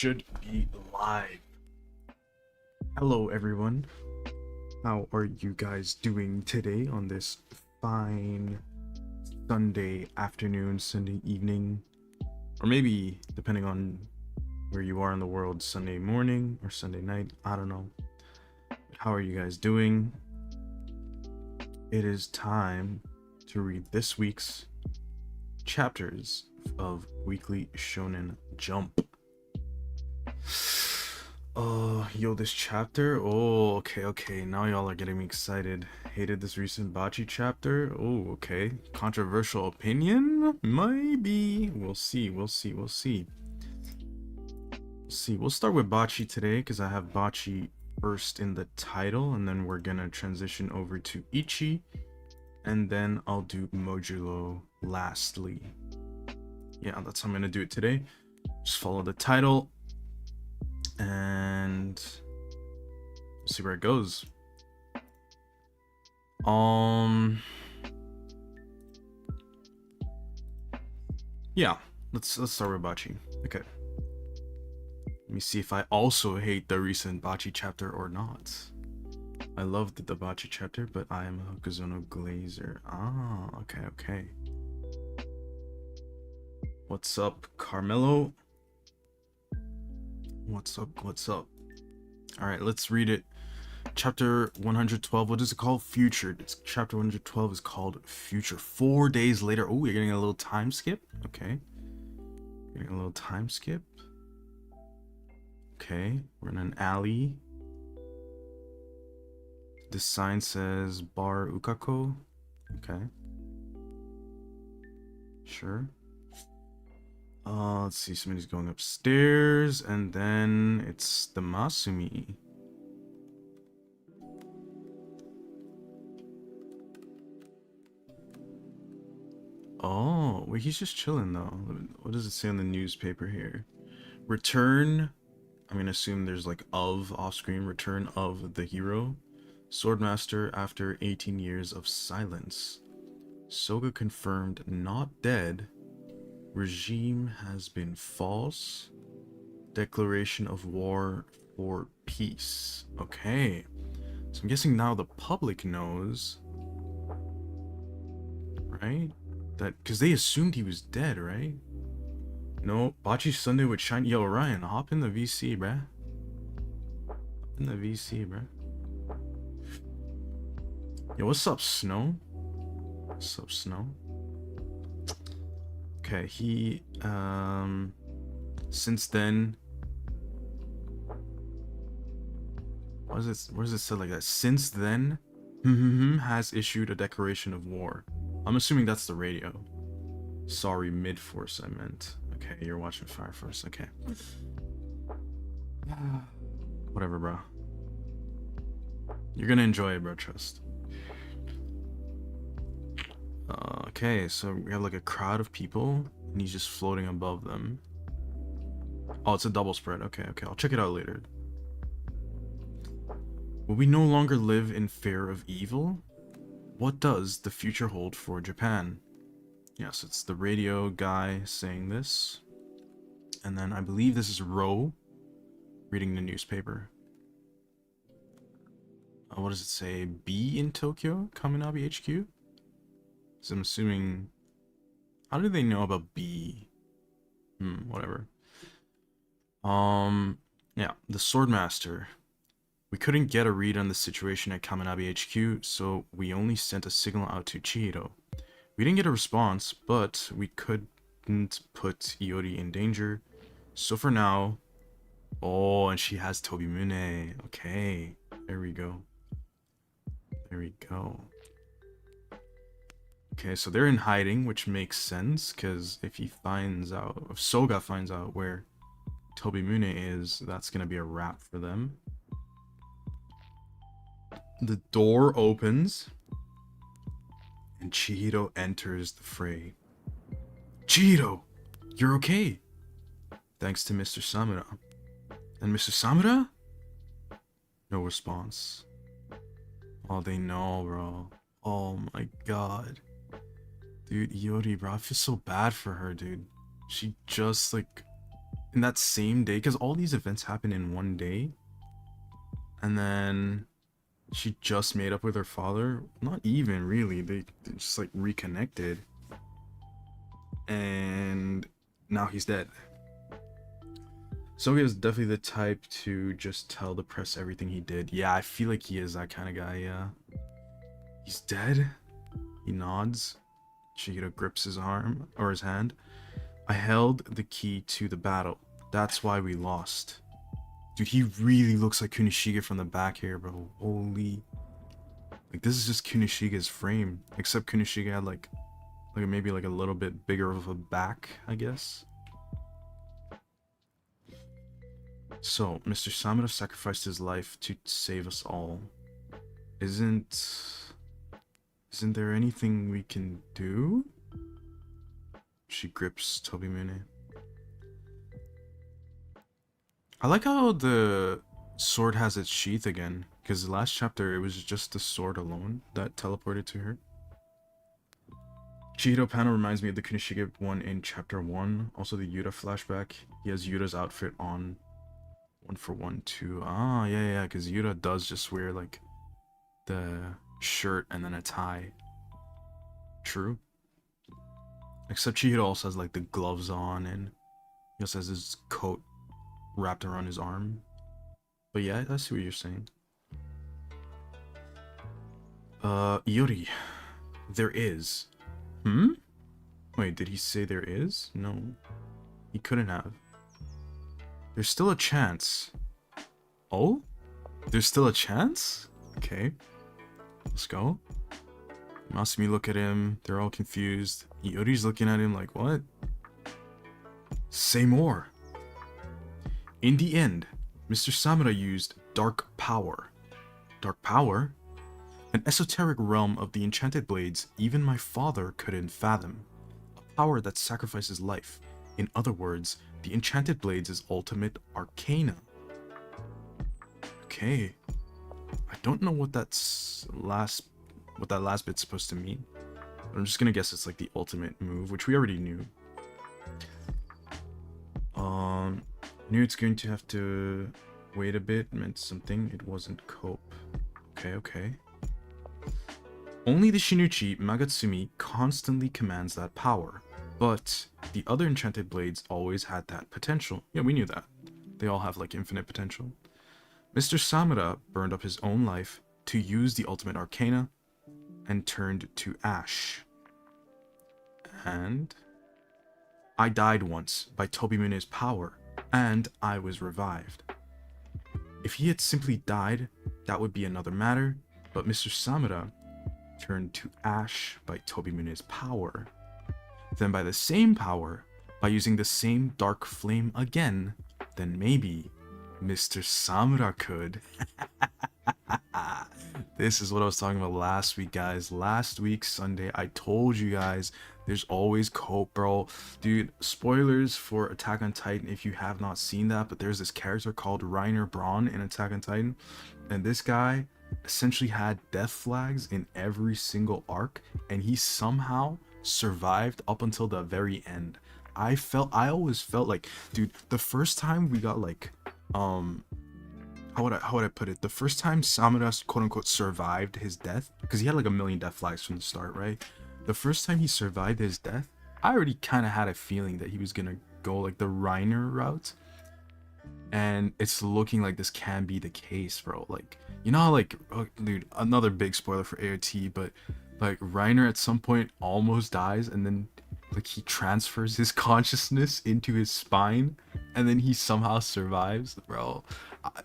should be live. Hello everyone. How are you guys doing today on this fine Sunday afternoon, Sunday evening, or maybe depending on where you are in the world, Sunday morning or Sunday night, I don't know. How are you guys doing? It is time to read this week's chapters of Weekly Shonen Jump. Yo, this chapter? Oh, okay. Now y'all are getting me excited. Hated this recent Bachi chapter? Oh, okay. Controversial opinion? Maybe. We'll see. We'll start with Bachi today, because I have Bachi first in the title, and then we're gonna transition over to Ichi, and then I'll do Modulo lastly. Yeah, that's how I'm gonna do it today. Just follow the title and see where it goes. Yeah, let's start with Bachi. Okay. Let me see if I also hate the recent Bachi chapter or not. I loved the Bachi chapter, but I am a Hokuzono Glazer. Ah, okay. What's up, Carmelo? What's up? Alright, let's read it. Chapter 112. What is it called? Future. Chapter 112 is called Future. 4 days later. Oh, you're getting a little time skip? Okay. Getting a little time skip. Okay. We're in an alley. This sign says Bar Ukako. Okay. Sure. Let's see, somebody's going upstairs, and then it's the Masumi. Oh, wait, he's just chilling though. What does it say on the newspaper here? Return, I'm gonna assume there's like of off-screen, return of the hero. Swordmaster after 18 years of silence. Soga confirmed not dead. Regime has been false. Declaration of war for peace. Okay. So I'm guessing now the public knows. Right? That, because they assumed he was dead, right? No, Bachi Sunday would shine. Yo, Ryan, hop in the VC, bruh. Yo, what's up, Snow? Okay, he, since then, where does it say like that? Since then, has issued a declaration of war. I'm assuming that's the radio. Sorry, Mid-Force I meant. Okay, you're watching Fire Force, okay. Whatever, bro. You're gonna enjoy it, bro, trust. Okay, so we have like a crowd of people, and he's just floating above them. Oh, it's a double spread. Okay, I'll check it out later. Will we no longer live in fear of evil? What does the future hold for Japan? Yes, it's the radio guy saying this. And then I believe this is Ro reading the newspaper. What does it say? B in Tokyo? Kaminabi HQ? So I'm assuming... How do they know about B? Whatever. Yeah, the Swordmaster. We couldn't get a read on the situation at Kaminabi HQ, so we only sent a signal out to Chihiro. We didn't get a response, but we couldn't put Iori in danger. So for now... Oh, and she has Tobimune. Okay, there we go. Okay, so they're in hiding, which makes sense, because if Soga finds out where Tobimune is, that's gonna be a wrap for them. The door opens, and Chihiro enters the fray. Chihiro, you're okay. Thanks to Mr. Samura. And Mr. Samura? No response. Oh, they know, bro. Oh my god. Dude, Iori, bro, I feel so bad for her, dude. She just, like, in that same day, because all these events happen in one day, and then she just made up with her father. Not even really. They just like reconnected, and now he's dead. Soge is definitely the type to just tell the press everything he did. Yeah, I feel like he is that kind of guy. Yeah, he's dead. He nods. Chihiro grips his arm or his hand. I held the key to the battle. That's why we lost. Dude, he really looks like Kunishiga from the back here, bro. Holy. Like, this is just Kunishiga's frame. Except Kunishiga had, like maybe, like, a little bit bigger of a back, I guess. So, Mr. Samura sacrificed his life to save us all. Isn't there anything we can do? She grips Tobimune. I like how the sword has its sheath again, because the last chapter it was just the sword alone that teleported to her. Chihiro panel reminds me of the Kunishiga one in chapter 1. Also the Yuta flashback. He has Yuta's outfit on 1-for-1 too. Ah, yeah, because Yuta does just wear like the shirt and then a tie. True. Except Chihiro also has like the gloves on, and he also has his coat wrapped around his arm. But yeah, I see what you're saying. Iori. There is. Wait, did he say there is? No. He couldn't have. There's still a chance. Oh? There's still a chance? Okay. Let's go. Masumi look at him. They're all confused. Iori's looking at him like, what? Say more. In the end, Mr. Samura used dark power. Dark power? An esoteric realm of the enchanted blades even my father couldn't fathom. A power that sacrifices life. In other words, the enchanted blades' ultimate arcana. Okay. I don't know what that last bit's supposed to mean. But I'm just gonna guess it's like the ultimate move, which we already knew. Knew it's going to have to wait a bit, meant something. It wasn't cope. Okay. Only the Shinuchi Magatsumi constantly commands that power, but the other enchanted blades always had that potential. Yeah, we knew that. They all have like infinite potential. Mr. Samura burned up his own life to use the ultimate arcana and turned to ash. And I died once by Tobimune's power, and I was revived. If he had simply died, that would be another matter, but Mr. Samura turned to ash by Tobimune's power. Then by the same power, by using the same dark flame again, then maybe Mr. Samura could. This is what I was talking about last week, guys. Last week, Sunday, I told you guys there's always cope, bro. Dude, spoilers for Attack on Titan if you have not seen that, but there's this character called Reiner Braun in Attack on Titan, and this guy essentially had death flags in every single arc, and he somehow survived up until the very end. I always felt like, dude, the first time we got like, how would I put it? The first time Samura quote unquote survived his death, because he had like a million death flags from the start, right? The first time he survived his death, I already kind of had a feeling that he was gonna go like the Reiner route, and it's looking like this can be the case, bro. Like, you know how like, oh, dude, another big spoiler for AOT, but like Reiner at some point almost dies, and then like he transfers his consciousness into his spine, and then he somehow survives, bro.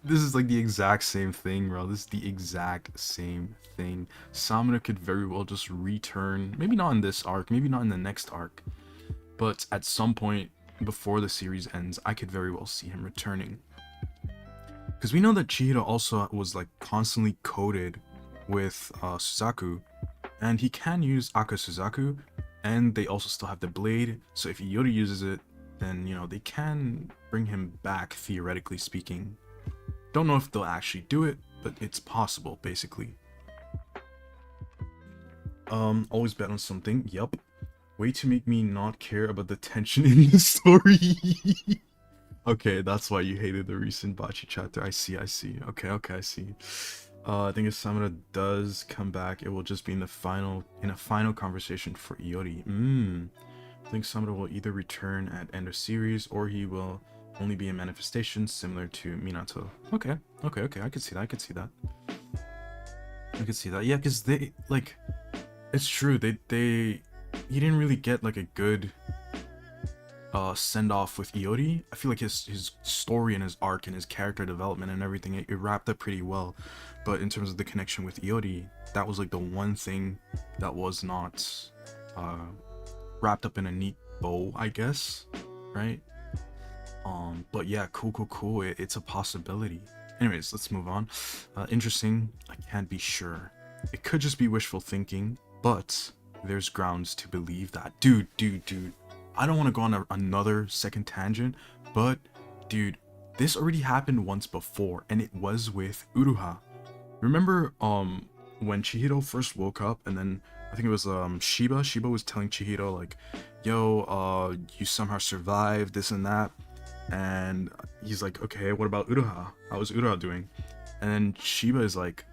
This is like the exact same thing, bro. This is the exact same thing. Samura could very well just return, maybe not in this arc, maybe not in the next arc, but at some point before the series ends, I could very well see him returning. Because we know that Chihiro also was like constantly coded with Suzaku, and he can use Aka Suzaku, and they also still have the blade, so if Iori uses it, then, you know, they can bring him back, theoretically speaking. Don't know if they'll actually do it, but it's possible, basically. Always bet on something. Yup. Way to make me not care about the tension in the story. Okay, that's why you hated the recent Bachi chapter. I see, I see. Okay, okay, I see. I think if Samura does come back, it will just be in a final conversation for Iori. I think Samura will either return at end of series or he will only be a manifestation similar to Minato. Okay, okay, okay. I could see that. I could see that. I could see that. Yeah, because they like, it's true. He didn't really get like a good send off with Iori. I feel like his story and his arc and his character development and everything, it wrapped up pretty well. But in terms of the connection with Iori, that was like the one thing that was not uh, wrapped up in a neat bow, I guess, right? But yeah, cool, cool, cool. It's a possibility. Anyways, let's move on. Interesting. I can't be sure. It could just be wishful thinking, but there's grounds to believe that. Dude. I don't want to go on another second tangent, but dude, this already happened once before, and it was with Uruha. Remember, when Chihiro first woke up, and then I think it was Shiba. Shiba was telling Chihiro like, "Yo, you somehow survived this and that," and he's like, "Okay, what about Uruha? How was Uruha doing?" And then Shiba is like,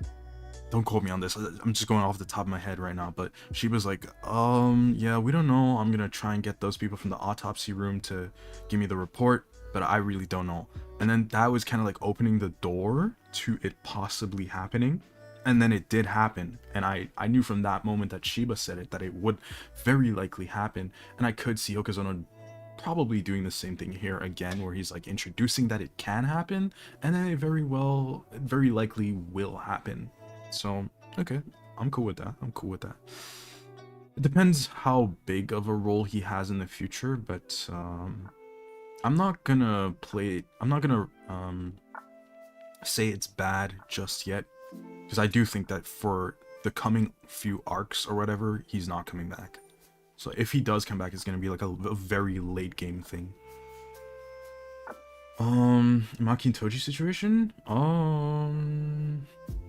don't quote me on this, I'm just going off the top of my head right now, but she was like, yeah, we don't know. I'm gonna try and get those people from the autopsy room to give me the report, but I really don't know. And then that was kind of like opening the door to it possibly happening, and then it did happen. And I knew from that moment that Shiba said it, that it would very likely happen, and I could see Okazono probably doing the same thing here again, where he's like introducing that it can happen, and then it very likely will happen. So, okay, I'm cool with that. I'm cool with that. It depends how big of a role he has in the future, but I'm not gonna say it's bad just yet, because I do think that for the coming few arcs or whatever, he's not coming back. So if he does come back, it's gonna be like a very late game thing. Maki and Toji situation?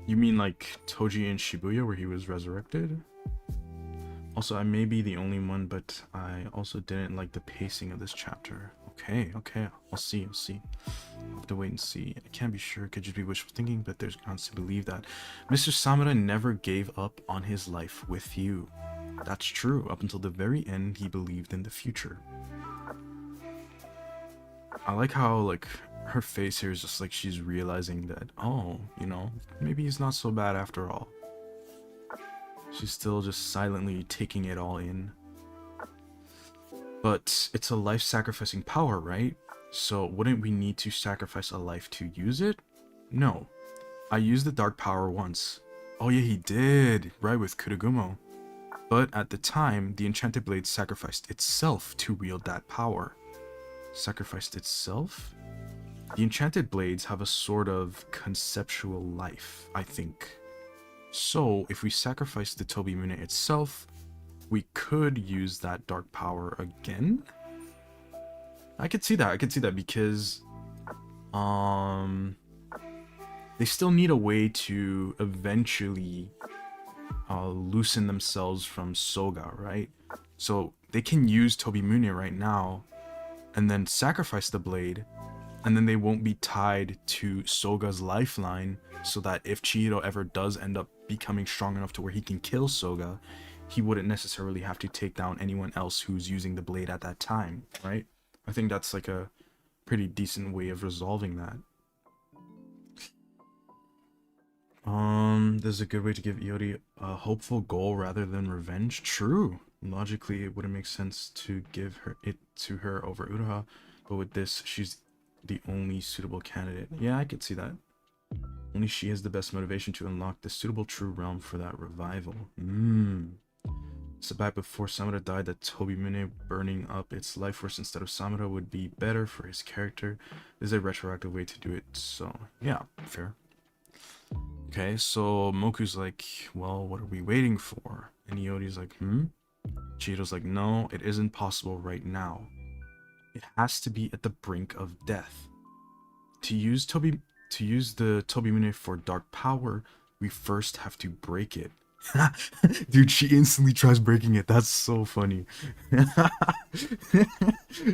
You mean like Toji in Shibuya where he was resurrected? Also, I may be the only one, but I also didn't like the pacing of this chapter. Okay, I'll see. I'll have to wait and see. I can't be sure, it could just be wishful thinking, but there's grounds to believe that Mr. Samura never gave up on his life with you. That's true. Up until the very end, he believed in the future. I like how, like, her face here is just like she's realizing that, oh, you know, maybe he's not so bad after all. She's still just silently taking it all in. But it's a life-sacrificing power, right? So wouldn't we need to sacrifice a life to use it? No. I used the dark power once. Oh yeah, he did, right, with Kurugumo. But at the time, the enchanted blade sacrificed itself to wield that power. Sacrificed itself? The enchanted blades have a sort of conceptual life, I think. So, if we sacrifice the Tobimune itself, we could use that dark power again? I could see that because they still need a way to eventually loosen themselves from Soga, right? So they can use Tobimune right now and then sacrifice the blade, and then they won't be tied to Soga's lifeline, so that if Chihiro ever does end up becoming strong enough to where he can kill Soga, he wouldn't necessarily have to take down anyone else who's using the blade at that time, right? I think that's like a pretty decent way of resolving that. This is a good way to give Iori a hopeful goal rather than revenge. True. Logically, it wouldn't make sense to give it to her over Uruha, but with this, she's the only suitable candidate. Yeah, I could see that. Only she has the best motivation to unlock the suitable true realm for that revival. So back before Samura died, that Tobimune burning up its life force instead of Samura would be better for his character. This is a retroactive way to do it, so yeah, fair. Okay, so Moku's like, well, what are we waiting for? And Iori's like, Chihiro's like, no, it isn't possible right now. It has to be at the brink of death. To use the Tobimune for dark power, we first have to break it. Dude, she instantly tries breaking it. That's so funny.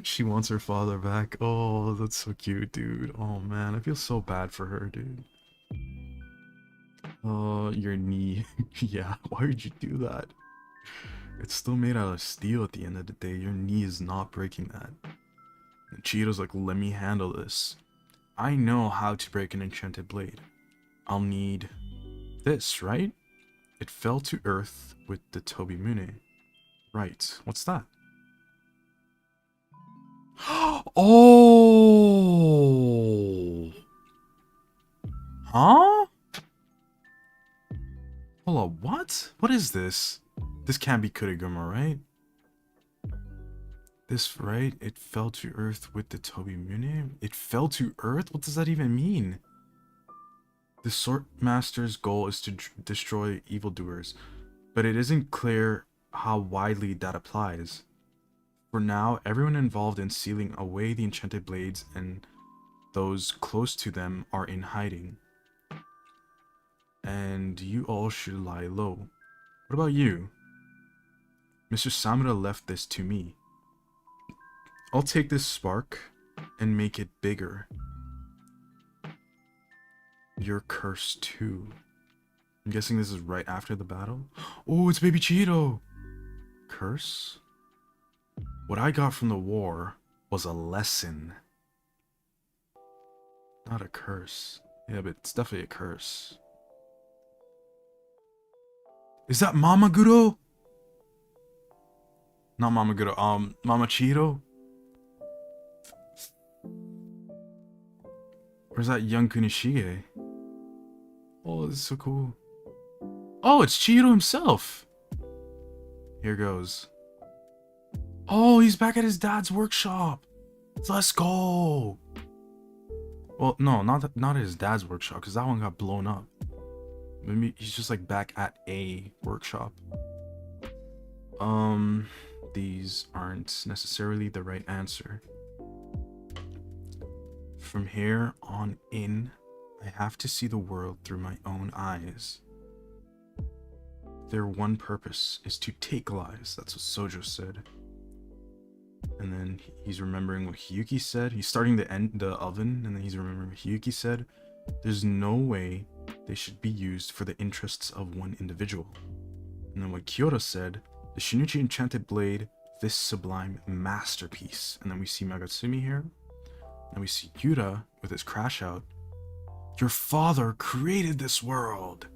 She wants her father back. Oh, that's so cute, dude. Oh man, I feel so bad for her, dude. Oh, your knee. Yeah, why would you do that? It's still made out of steel at the end of the day. Your knee is not breaking that. And Cheeto's like, let me handle this. I know how to break an enchanted blade. I'll need this, right? It fell to earth with the Tobimune. Right. What's that? Oh! Huh? Hold on, what? What is this? This can't be Kuriguma, right? This, right? It fell to earth with the Tobimune? It fell to earth? What does that even mean? The Sword Master's goal is to destroy evildoers, but it isn't clear how widely that applies. For now, everyone involved in sealing away the enchanted blades and those close to them are in hiding. And you all should lie low. What about you? Mr. Samura left this to me. I'll take this spark and make it bigger. You're cursed too. I'm guessing this is right after the battle. Oh, it's Baby Cheeto! Curse? What I got from the war was a lesson. Not a curse. Yeah, but it's definitely a curse. Is that Mama Guro? Not Mama Guro, Mama Cheeto? Or is that young Kunishige? Oh, this is so cool. Oh, it's Cheeto himself! Here goes. Oh, he's back at his dad's workshop! Let's go! Well, no, not at his dad's workshop, because that one got blown up. Maybe he's just like back at a workshop. These aren't necessarily the right answer. From here on in, I have to see the world through my own eyes. Their one purpose is to take lives. That's what Sojo said. And then he's remembering what Hiyuki said. He's starting the oven, and then he's remembering what Hiyuki said. There's no way they should be used for the interests of one individual. And then what Kyoto said, the Shinichi Enchanted Blade, this sublime masterpiece. And then we see Magatsumi here. And we see Yuta with his crash out. Your father created this world.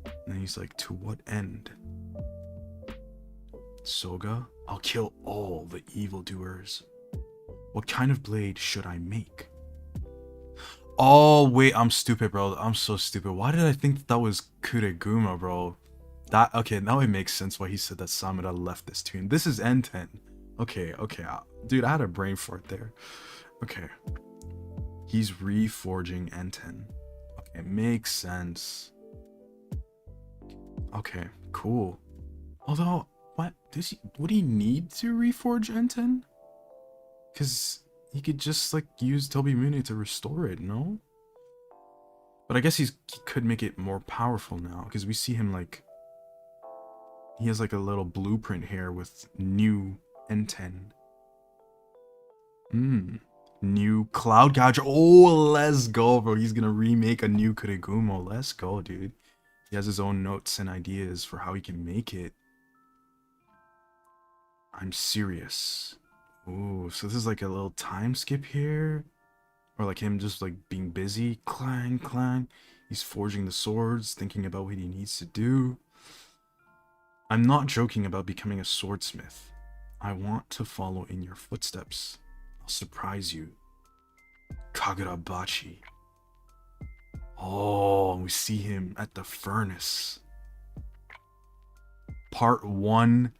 And then he's like, to what end? Soga, I'll kill all the evildoers. What kind of blade should I make? Oh, wait, I'm stupid, bro. I'm so stupid. Why did I think that was Kureguma, bro? Okay, now it makes sense why he said that Samura left this to him. This is N10. Okay, dude, I had a brain fart there. Okay. He's reforging N10. Okay, makes sense. Okay, cool. Although, would he need to reforge N10? Because he could just, like, use Tobimune to restore it, no? But I guess he could make it more powerful now, because we see him, like, he has, like, a little blueprint here with new N10. New Cloud Gouger. Oh, let's go, bro. He's gonna remake a new Kuregumo. Let's go, dude. He has his own notes and ideas for how he can make it. I'm serious. Ooh, so this is like a little time skip here? Or like him just like being busy. Clang, clang. He's forging the swords, thinking about what he needs to do. I'm not joking about becoming a swordsmith. I want to follow in your footsteps. I'll surprise you. Kagurabachi. Oh, we see him at the furnace. Part 1.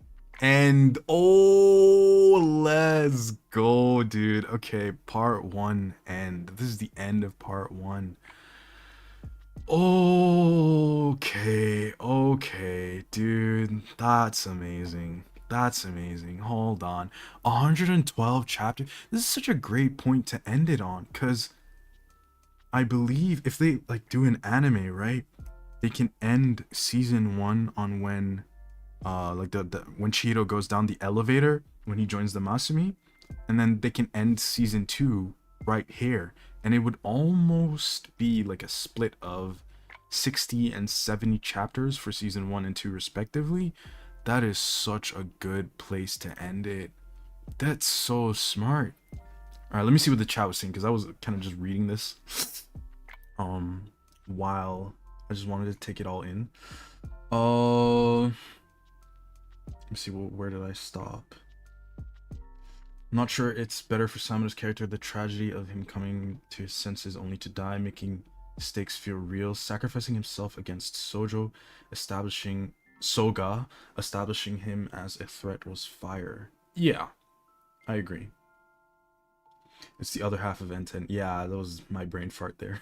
And oh, let's go, dude. Okay, part 1 end. This is the end of part 1. Okay, dude. That's amazing. That's amazing. Hold on. 112 chapters. This is such a great point to end it on, because I believe if they like do an anime, right? they can end season 1 on when like the when Chihiro goes down the elevator when he joins the Masumi, and then they can end season 2 right here, and it would almost be like a split of 60 and 70 chapters for season 1 and 2 respectively. That is such a good place to end it. That's so smart. All right, let me see what the chat was saying, because I was kind of just reading this while I just wanted to take it all in. Let me see, where did I stop? I'm not sure it's better for Sama's character, the tragedy of him coming to his senses only to die, making stakes feel real, sacrificing himself against Soga, establishing him as a threat was fire. Yeah, I agree. It's the other half of Enten. Yeah, that was my brain fart there.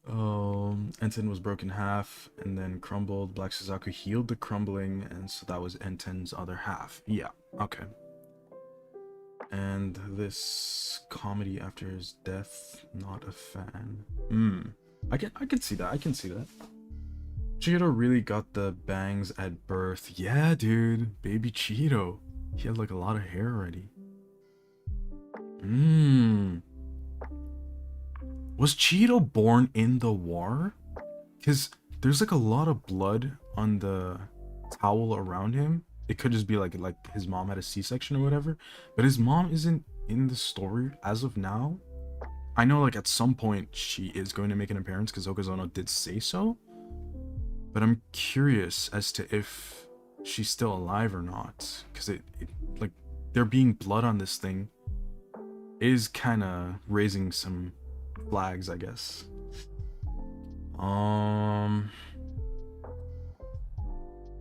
Enten was broken in half and then crumbled. Black Suzaku healed the crumbling, and so that was Enten's other half. Yeah, okay. And this comedy after his death, not a fan. I can see that. I can see that. Chihiro really got the bangs at birth. Yeah, dude. Baby Chihiro. He had like a lot of hair already. Was Chihiro born in the war? Because there's like a lot of blood on the towel around him. It could just be like his mom had a C-section or whatever, but his mom isn't in the story as of now. I know like at some point she is going to make an appearance because Okazono did say so, but I'm curious as to if she's still alive or not, because it like there being blood on this thing is kind of raising some flags, I guess.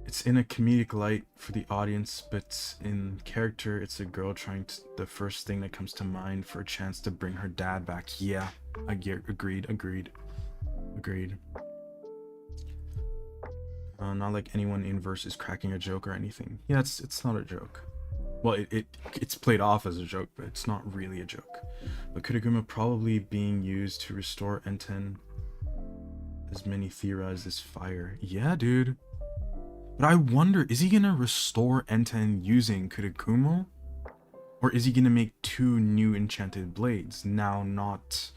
It's in a comedic light for the audience, but in character, it's a girl trying to, the first thing that comes to mind for a chance to bring her dad back. Yeah, agreed. Not like anyone in verse is cracking a joke or anything. Yeah, it's not a joke. Well, it's played off as a joke, but it's not really a joke. But Kuriguma probably being used to restore Enten, as many theorize this fire. Yeah, dude. But I wonder, is he gonna restore Enten using Kurikumo? Or is he gonna make 2 new enchanted blades, now not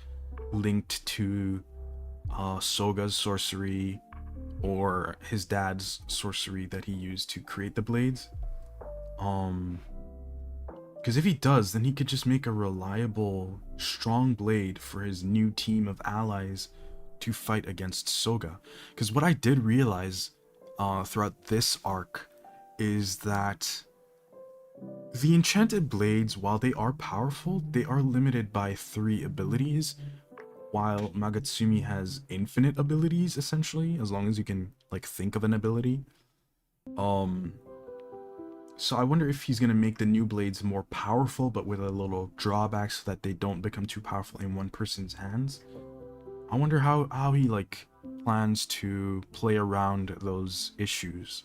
linked to Soga's sorcery or his dad's sorcery that he used to create the blades? Because if he does, then he could just make a reliable, strong blade for his new team of allies to fight against Soga. Because what I did realize throughout this arc is that the enchanted blades, while they are powerful, they are limited by 3 abilities, while Magatsumi has infinite abilities, essentially, as long as you can like think of an ability. So I wonder if he's gonna make the new blades more powerful, but with a little drawback so that they don't become too powerful in one person's hands. I wonder how he like plans to play around those issues.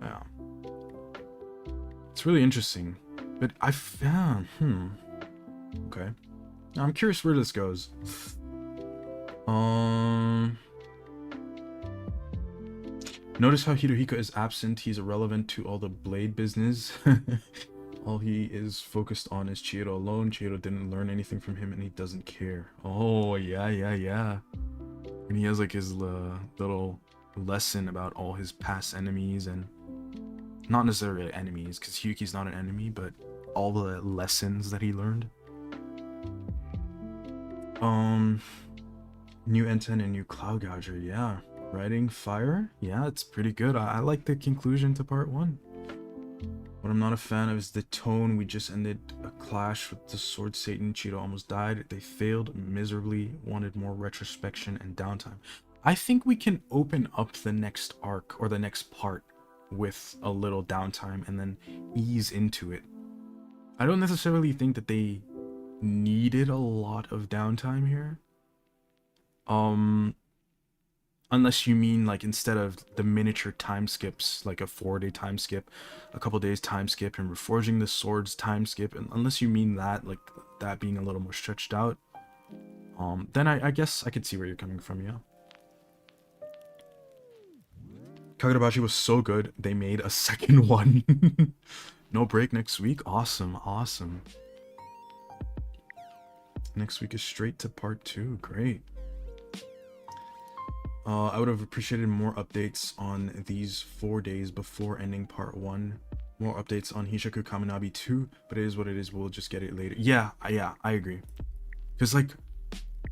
Yeah, it's really interesting. But I found okay. Now I'm curious where this goes. Notice how Hirohiko is absent. He's irrelevant to all the blade business. All he is focused on is Chihiro alone. Chihiro didn't learn anything from him and he doesn't care. Oh, yeah. And he has like his little lesson about all his past enemies, and not necessarily enemies, because Hyuki's not an enemy, but all the lessons that he learned. New Enten and new Cloud Gouger, yeah. Riding fire? Yeah, it's pretty good. I like the conclusion to part 1. What I'm not a fan of is the tone. We just ended a clash with the Sword Satan. Chihiro almost died. They failed miserably, wanted more retrospection and downtime. I think we can open up the next arc, or the next part, with a little downtime and then ease into it. I don't necessarily think that they needed a lot of downtime here. Unless you mean like instead of the miniature time skips, like a 4-day time skip, a couple days time skip, and reforging the swords time skip, and unless you mean that, like that being a little more stretched out, then I guess I could see where you're coming from, yeah. Kagurabachi was so good, they made a second one. No break next week? Awesome, awesome. Next week is straight to part 2, great. I would have appreciated more updates on these 4 days before ending part 1. More updates on Hishaku Kaminabi 2, but it is what it is, we'll just get it later. Yeah, I agree. Because, like,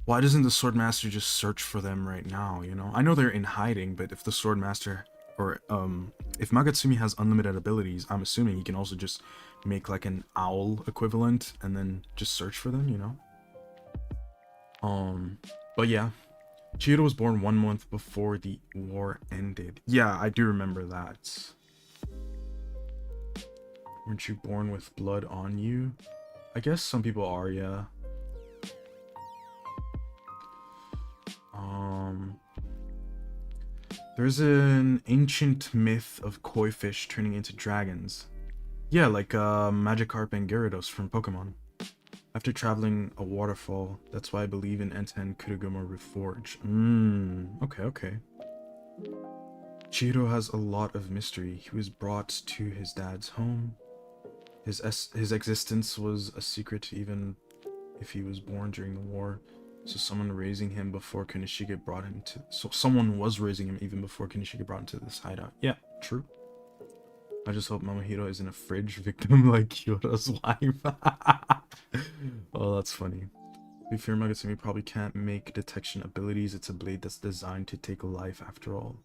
why doesn't the Swordmaster just search for them right now, you know? I know they're in hiding, but if the Swordmaster, or, if Magatsumi has unlimited abilities, I'm assuming he can also just make, like, an owl equivalent, and then just search for them, you know? But yeah. Chihiro was born 1 month before the war ended. Yeah, I do remember that. Weren't you born with blood on you? I guess some people are, yeah. There's an ancient myth of koi fish turning into dragons. Yeah, like Magikarp and Gyarados from Pokemon. After traveling a waterfall, that's why I believe in Enten Kuroguma Reforge. Okay. Chihiro has a lot of mystery. He was brought to his dad's home. His existence was a secret even if he was born during the war. So someone raising him before Kunishige brought him to... So someone was raising him even before Kunishige brought him to this hideout. Yeah, true. I just hope Momohiro isn't a fridge victim like Kyora's wife. Oh, that's funny. We fear Magatsumi probably can't make detection abilities. It's a blade that's designed to take life after all.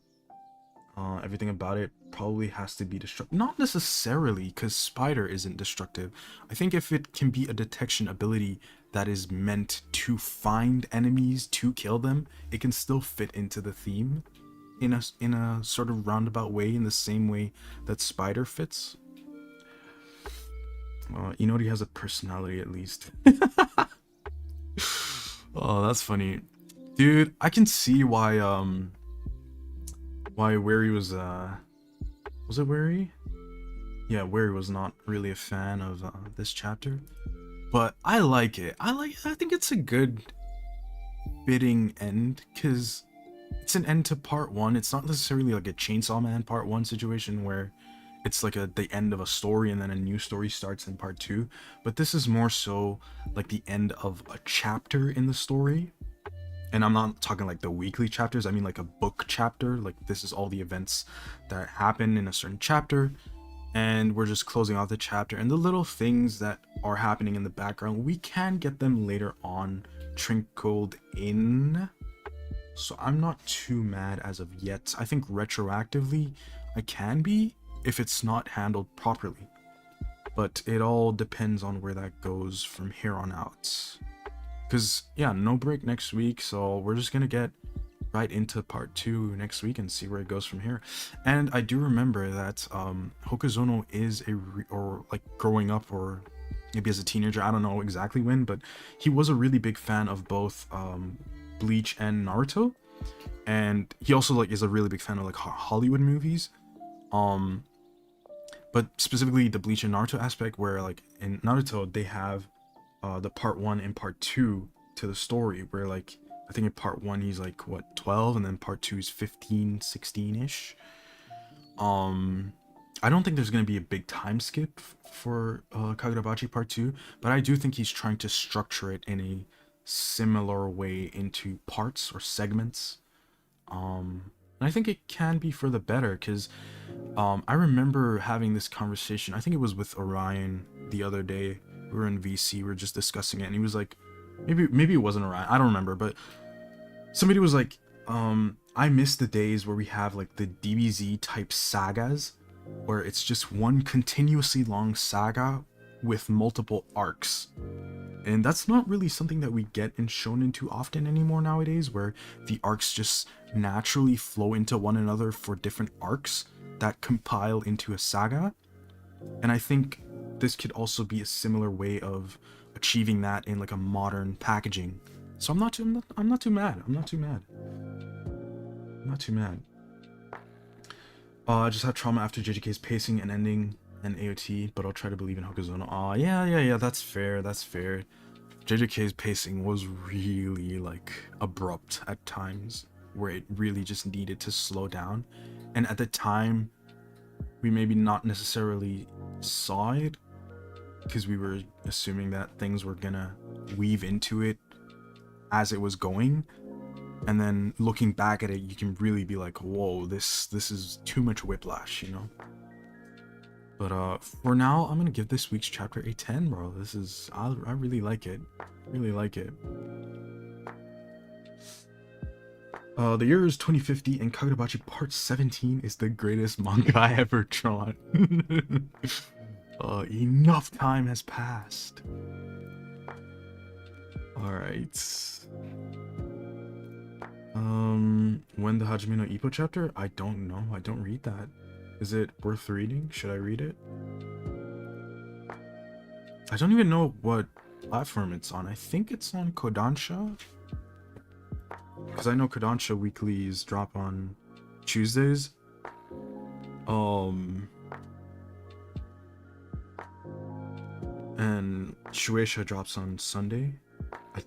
Everything about it probably has to be destructive. Not necessarily, because Spider isn't destructive. I think if it can be a detection ability that is meant to find enemies, to kill them, it can still fit into the theme in a sort of roundabout way, in the same way that Spider fits. Inori has a personality at least. Oh, that's funny. Dude, I can see why Wary was it Wary? Yeah, Wary was not really a fan of this chapter, but I like it. I think it's a good fitting end, because it's an end to part 1. It's not necessarily like a Chainsaw Man part 1 situation where it's like the end of a story and then a new story starts in part 2, but this is more so like the end of a chapter in the story. And I'm not talking like the weekly chapters, I mean like a book chapter. Like, this is all the events that happen in a certain chapter, and we're just closing off the chapter, and the little things that are happening in the background, we can get them later on trickled in. So I'm not too mad as of yet. I think retroactively I can be, if it's not handled properly, but it all depends on where that goes from here on out. Because, yeah, no break next week, so we're just gonna get right into part 2 next week and see where it goes from here. And I do remember that Hokuzono is or like growing up, or maybe as a teenager, I don't know exactly when, but he was a really big fan of both Bleach and Naruto, and he also like is a really big fan of like Hollywood movies, but specifically the Bleach and Naruto aspect, where like in Naruto they have the part 1 and part 2 to the story, where like I think in part 1 he's like what, 12, and then part 2 is 15, 16ish. I don't think there's going to be a big time skip for Kagurabachi part 2, but I do think he's trying to structure it in a similar way into parts or segments. And I think it can be for the better, because I remember having this conversation, I think it was with Orion the other day. We were in VC, we were just discussing it, and he was like, maybe it wasn't Orion, I don't remember, but somebody was like, I miss the days where we have like the DBZ type sagas, where it's just one continuously long saga with multiple arcs. And that's not really something that we get in shonen too often anymore nowadays, where the arcs just naturally flow into one another for different arcs that compile into a saga. And I think this could also be a similar way of achieving that in like a modern packaging. So I'm not too mad. I'm not too mad. I just had trauma after JJK's pacing and ending and AOT, but I'll try to believe in Hokuzono. Yeah, that's fair. JJK's pacing was really like abrupt at times. where it really just needed to slow down. And at the time, we maybe not necessarily saw it because we were assuming that things were gonna weave into it as it was going. And then looking back at it, you can really be like, whoa, this is too much whiplash, you know? But for now, I'm gonna give this week's chapter a 10, bro. This is, I really like it. Really like it. The year is 2050, and Kagurabachi Part 17 is the greatest manga I ever drawn. Enough time has passed. Alright. When the Hajime no Ippo chapter? I don't know. I don't read that. Is it worth reading? Should I read it? I don't even know what platform it's on. I think it's on Kodansha. Because I know Kodansha weeklies drop on Tuesdays. And Shueisha drops on Sunday.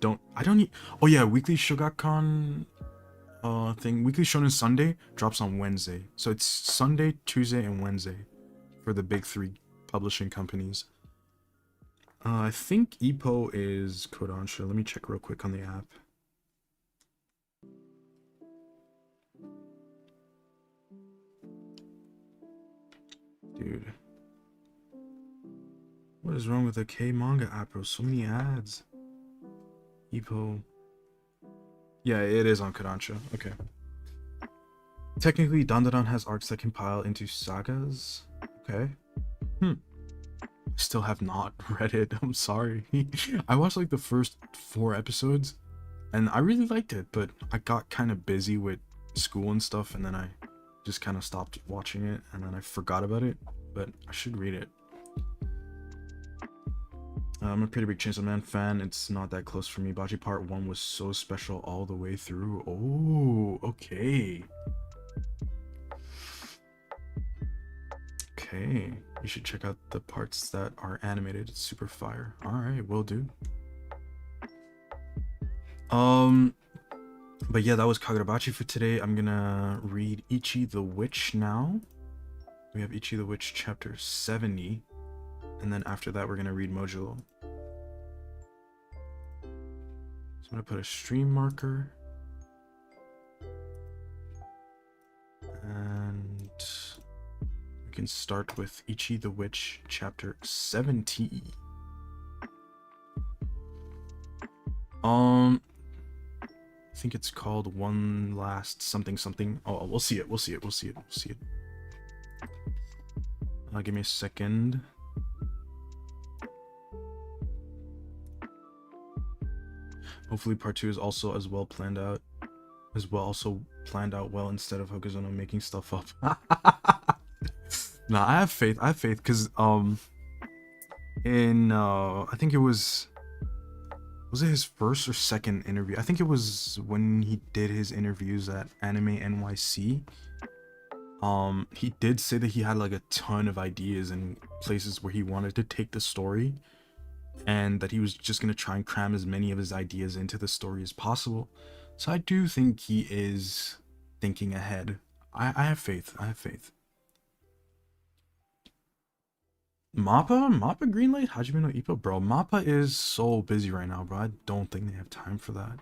Oh yeah, weekly Shogakukan thing. Weekly Shonen Sunday drops on Wednesday. So it's Sunday, Tuesday, and Wednesday for the big three publishing companies. I think Ippo is Kodansha. Let me check real quick on the app. Dude. What is wrong with the K manga app, bro? So many ads. Ippo. Yeah, it is on Kodansha. Okay. Technically, Dandadan has arcs that compile into sagas. Okay. Still have not read it. I'm sorry. I watched like the first 4 episodes and I really liked it, but I got kind of busy with school and stuff, and then I just kind of stopped watching it, and then I forgot about it, but I should read it. I'm a pretty big Chainsaw Man fan. It's not that close for me. Bachi Part 1 was so special all the way through. Oh, okay. Okay. You should check out the parts that are animated. It's super fire. Alright, will do. But yeah, that was Kagurabachi for today. I'm gonna read Ichi the Witch now. We have Ichi the Witch chapter 70. And then after that, we're gonna read Modulo. So I'm gonna put a stream marker. And we can start with Ichi the Witch chapter 70. I think it's called One Last Something Something. Oh, we'll see it. We'll see it. We'll see it. We'll see it. Give me a second. Hopefully part 2 is also as well planned out. Also planned out well instead of Hokuzono making stuff up. Nah, I have faith. I have faith because in I think it was it his first or second interview? I think it was when he did his interviews at Anime NYC. He did say that he had like a ton of ideas and places where he wanted to take the story, and that he was just gonna try and cram as many of his ideas into the story as possible. So I do think he is thinking ahead. I have faith. I have faith. Mappa Greenlight, Hajime no Ippo, bro. Mappa is so busy right now, bro. I don't think they have time for that.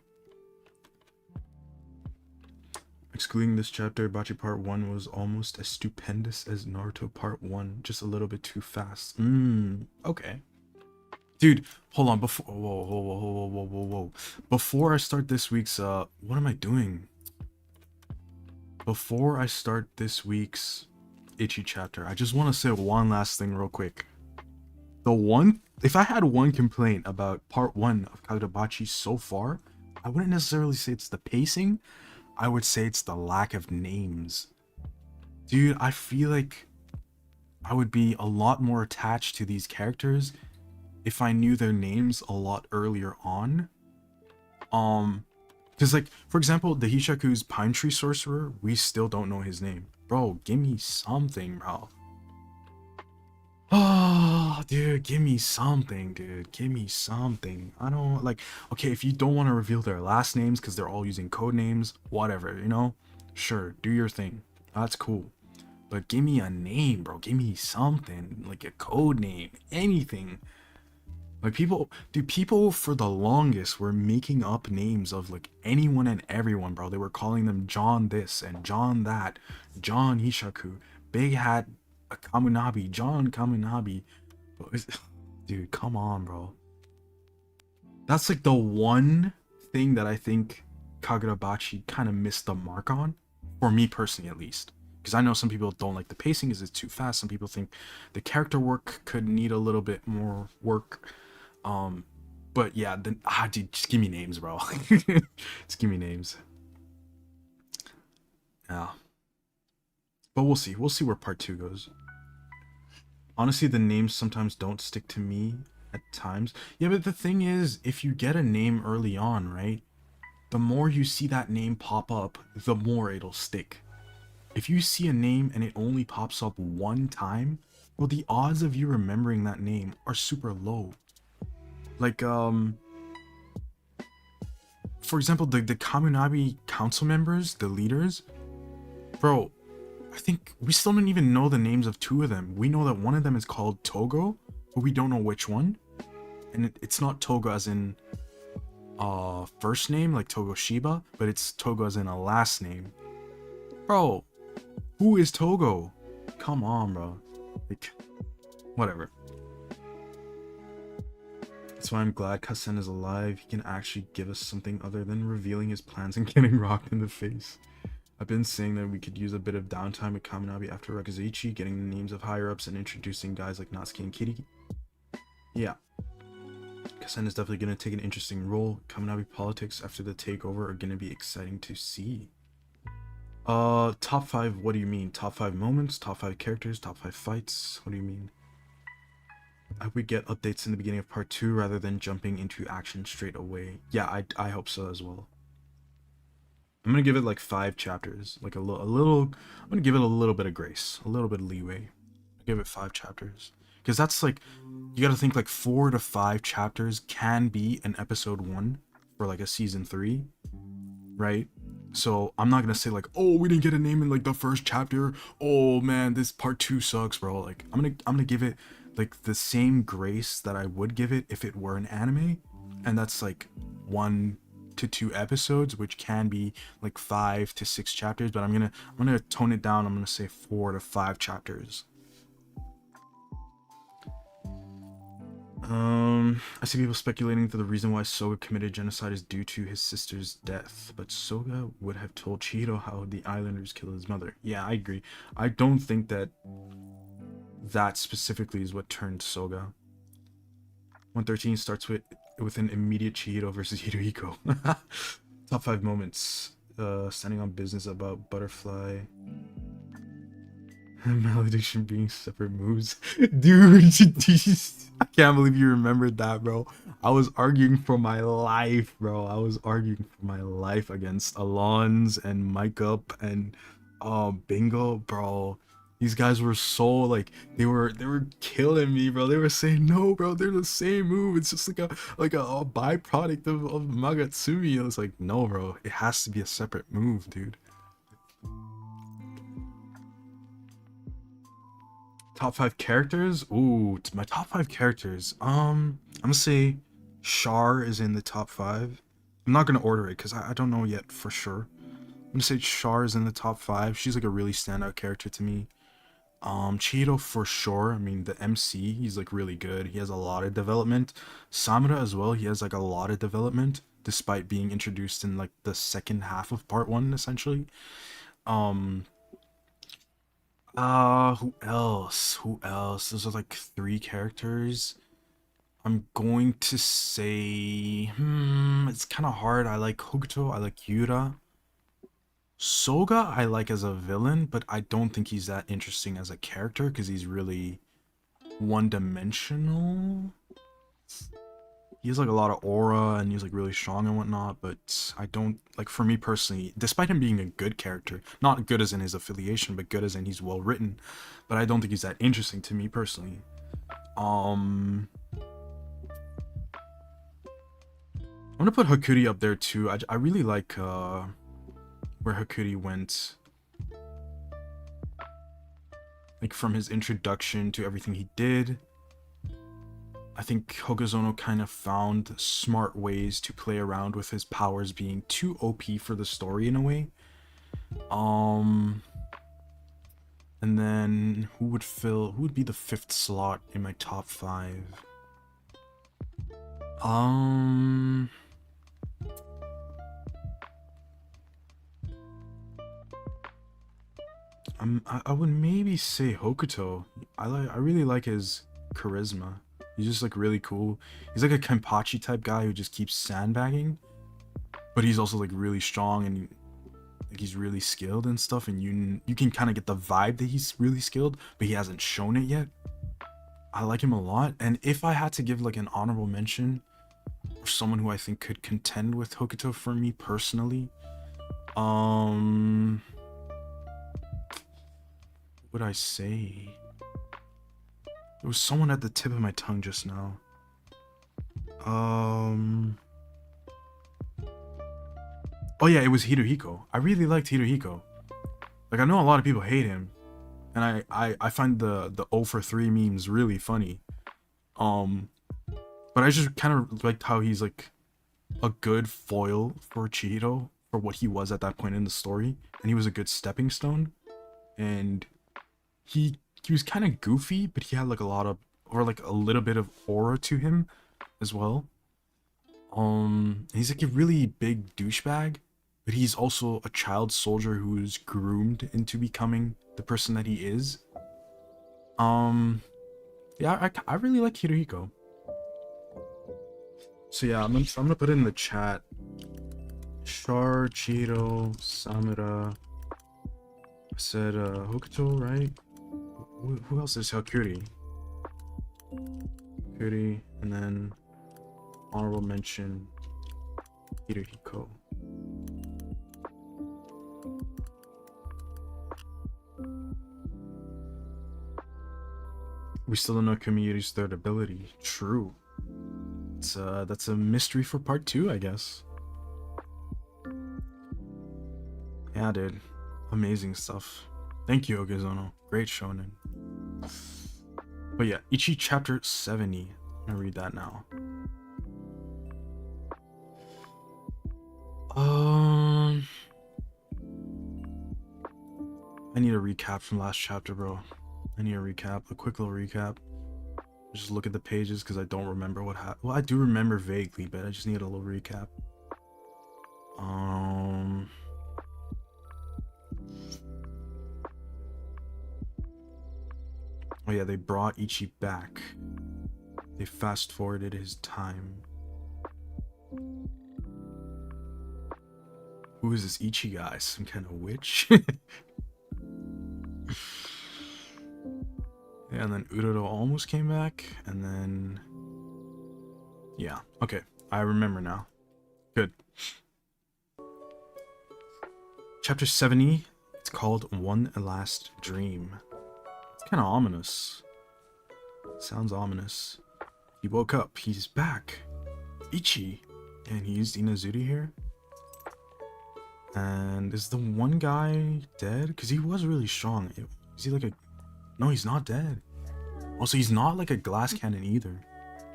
Excluding this chapter, Bachi Part 1 was almost as stupendous as Naruto Part 1, just a little bit too fast. Okay. Dude, hold on, whoa. Before I start this week's, what am I doing? Before I start this week's Ichi chapter, I just want to say one last thing real quick. If I had one complaint about Part 1 of Kagurabachi so far, I wouldn't necessarily say it's the pacing, I would say it's the lack of names. Dude, I feel like I would be a lot more attached to these characters if I knew their names a lot earlier on. Because like, for example, the Hishaku's Pine Tree Sorcerer, we still don't know his name. Bro, give me something, bro. Oh, dude, give me something, dude. Give me something. I don't like. Okay, if you don't want to reveal their last names because they're all using code names, whatever, you know. Sure, do your thing. That's cool. But give me a name, bro. Give me something like a code name, anything. Like people, dude, people for the longest were making up names of like anyone and everyone, bro. They were calling them John this and John that, John Hishaku, Big Hat Kamunabi, John Kamunabi. Dude, come on, bro. That's like the one thing that I think Kagurabachi kind of missed the mark on, for me personally at least. Because I know some people don't like the pacing, is it's too fast. Some people think the character work could need a little bit more work. Um, but yeah, then dude, just give me names, bro. Just give me names. Yeah, but we'll see. We'll see where part two goes. Honestly, the names sometimes don't stick to me at times. Yeah, but the thing is, if you get a name early on, right? The more you see that name pop up, the more it'll stick. If you see a name and it only pops up one time, well, the odds of you remembering that name are super low. Like, for example, the Kamunabi council members, the leaders, bro, I think we still don't even know the names of two of them. We know that one of them is called Togo, but we don't know which one. And it's not Togo as in first name like Togo Shiba, but it's Togo as in a last name. Bro, who is Togo? Come on, bro. Like, whatever. That's why I'm glad Kasen is alive. He can actually give us something other than revealing his plans and getting rocked in the face. I've been saying that we could use a bit of downtime with Kaminabi after Rakazuichi, getting the names of higher-ups and introducing guys like Natsuki and Kiriki. Yeah. Kasen is definitely going to take an interesting role. Kaminabi politics after the takeover are going to be exciting to see. Top 5, what do you mean? Top 5 moments, top 5 characters, top 5 fights? What do you mean? I would get updates in the beginning of part 2 rather than jumping into action straight away. Yeah, I hope so as well. I'm gonna give it like 5 chapters, like a little. I'm gonna give it a little bit of grace, a little bit of leeway. Give it 5 chapters, because that's like, you got to think like 4 to 5 chapters can be an episode 1 for like a season 3, right? So I'm not gonna say like, oh, we didn't get a name in like the first chapter. Oh man, this part 2 sucks, bro. Like I'm gonna give it like the same grace that I would give it if it were an anime, and that's like 1 to 2 episodes, which can be like 5 to 6 chapters. But I'm gonna tone it down. I'm gonna say 4 to 5 chapters. I see people speculating that the reason why Soga committed genocide is due to his sister's death, but Soga would have told Chihiro how the islanders killed his mother. Yeah, I agree. I don't think that specifically is what turned Soga. 113 starts with an immediate Chihiro versus Hirohiko. Top 5 moments. Standing on business about Butterfly. Malediction being separate moves. Dude, I can't believe you remembered that, bro. I was arguing for my life, bro. I was arguing for my life against Alons and Mike Up and Bingo, bro. These guys were so like, they were killing me, bro. They were saying no, bro, they're the same move. It's just like a byproduct of Magatsumi. I was like, no, bro, it has to be a separate move, dude. Top 5 characters? Ooh, my top 5 characters. I'm gonna say Char is in the top 5. I'm not gonna order it because I don't know yet for sure. I'm gonna say Char is in the top 5. She's like a really standout character to me. Cheeto for sure. I mean, the MC, he's like really good. He has a lot of development. Samura as well, he has like a lot of development despite being introduced in like the second half of part 1 essentially. Um who else? Who else? Those are like 3 characters. I'm going to say, it's kind of hard. I like Hokuto, I like Yura. Soga I like as a villain, but I don't think he's that interesting as a character because he's really one-dimensional. He has like a lot of aura and he's like really strong and whatnot, but I don't like, for me personally, despite him being a good character, not good as in his affiliation, but good as in he's well written, but I don't think he's that interesting to me personally. I'm gonna put Hakuri up there too. I really like where Hakuri went, like from his introduction to everything he did. I think Hogazono kind of found smart ways to play around with his powers being too OP for the story in a way. And then who would be the 5th slot in my top 5? I would maybe say Hokuto. I really like his charisma. He's just like really cool. He's like a Kenpachi type guy who just keeps sandbagging, but he's also like really strong and like he's really skilled and stuff, and you can kind of get the vibe that he's really skilled, but he hasn't shown it yet. I like him a lot, and if I had to give like an honorable mention or someone who I think could contend with Hokuto for me personally, what would I say? There was someone at the tip of my tongue just now. Oh yeah, it was Hirohiko. I really liked Hirohiko. Like, I know a lot of people hate him, and I find the 0 for 3 memes really funny. But I just kind of liked how he's like a good foil for Chihiro for what he was at that point in the story, and he was a good stepping stone. And he was kind of goofy, but he had like a lot of, or like a little bit of aura to him as well. He's like a really big douchebag, but he's also a child soldier who's groomed into becoming the person that he is. Yeah, I really like Hirohiko. So yeah, I'm gonna put it in the chat. Char, Chihiro, Samura. I said Hokuto, right? Who else is Hakuri? Hakuri, and then honorable mention Hirohiko. We still don't know Kamiyuri's 3rd ability. True. That's a mystery for part 2, I guess. Yeah, dude. Amazing stuff. Thank you, Ogizono. Great shonen. But yeah, Ichi chapter 70. I'm gonna read that now. I need a recap from last chapter, bro. I need a recap, a quick little recap. Just look at the pages because I don't remember what happened. Well, I do remember vaguely, but I just need a little recap. Oh yeah, they brought Ichi back. They fast forwarded his time. Who is this Ichi guy? Some kind of witch? Yeah, and then Uroro almost came back, and then... Yeah, okay. I remember now. Good. Chapter 70. It's called One Last Dream. It's kind of ominous. Sounds ominous. He woke up. He's back. Ichi. And he used Inazuri here. And is the one guy dead? Because he was really strong. Is he like a... No, he's not dead. Also, he's not like a glass cannon either.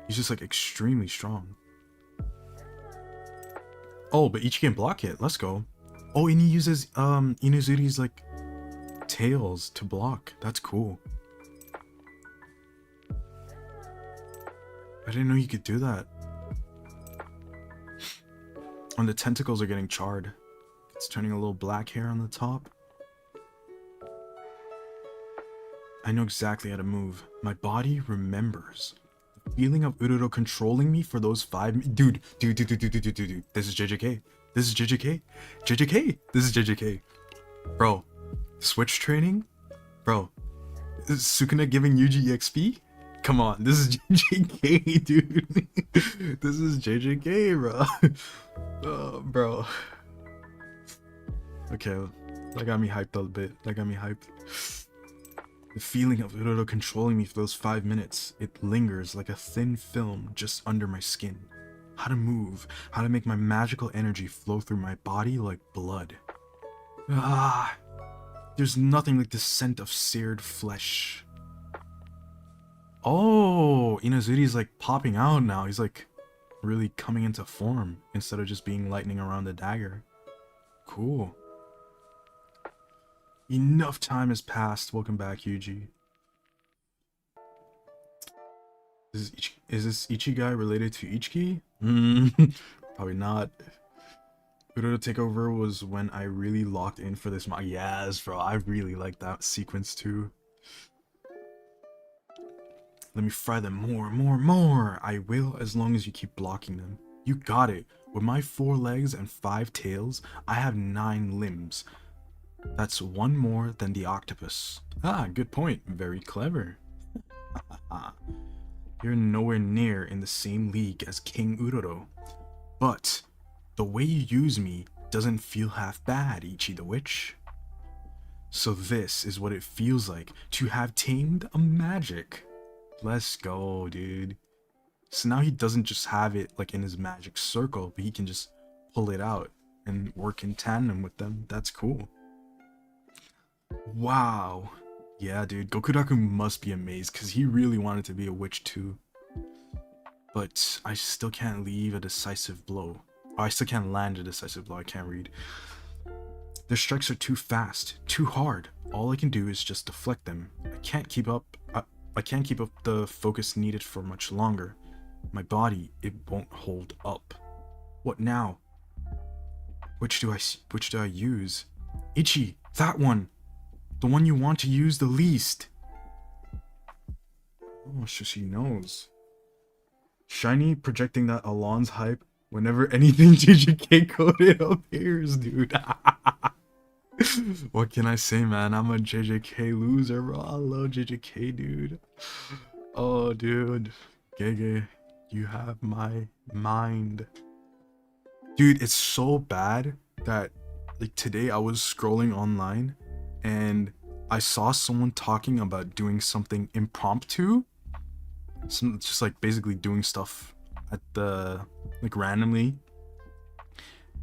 He's just like extremely strong. Oh, but Ichi can block it. Let's go. Oh, and he uses Inazuri's like tails to block. That's cool. I didn't know you could do that. And the tentacles are getting charred. It's turning a little black hair on the top. I know exactly how to move. My body remembers. The feeling of Ururo controlling me for those 5 Dude. This is JJK. This is JJK. JJK. This is JJK. Bro. Switch training? Bro. Is Sukuna giving Yuji EXP? Come on. This is JJK, dude. This is JJK, bro. Bro. Okay. That got me hyped a little bit. That got me hyped. The feeling of Uroro controlling me for those 5 minutes, it lingers like a thin film just under my skin. How to move, how to make my magical energy flow through my body like blood. Ah, there's nothing like the scent of seared flesh. Oh, Inazuri's like popping out now. He's like really coming into form instead of just being lightning around the dagger. Cool. Enough time has passed. Welcome back, Yuji. Is this Ichi guy related to Ichiki? Probably not. Uroro Takeover was when I really locked in for this manga. Yes, bro, I really like that sequence too. Let me fry them more. I will, as long as you keep blocking them. You got it. With my 4 legs and 5 tails, I have 9 limbs. That's 1 more than the octopus. Ah, good point. Very clever. You're nowhere near in the same league as King Uroro. But the way you use me doesn't feel half bad, Ichi the Witch. So this is what it feels like to have tamed a magic. Let's go, dude. So now he doesn't just have it like in his magic circle, but he can just pull it out and work in tandem with them. That's cool. Wow. Yeah, dude, Gokuraku must be amazed because he really wanted to be a witch too. But I still can't leave a decisive blow. I still can't land a decisive blow. I can't read. Their strikes are too fast, too hard. All I can do is just deflect them. I can't keep up the focus needed for much longer. My body, it won't hold up. What now? Which do I use? Ichi, that one! The one you want to use the least! Oh, so she knows. Shiny projecting that Alon's hype whenever anything JJK coded appears, dude. What can I say, man? I'm a JJK loser, bro. I love JJK, dude. Oh, dude. Gege, you have my mind. Dude, it's so bad that, like, today I was scrolling online and I saw someone talking about doing something impromptu. Just like basically doing stuff at the, like, randomly.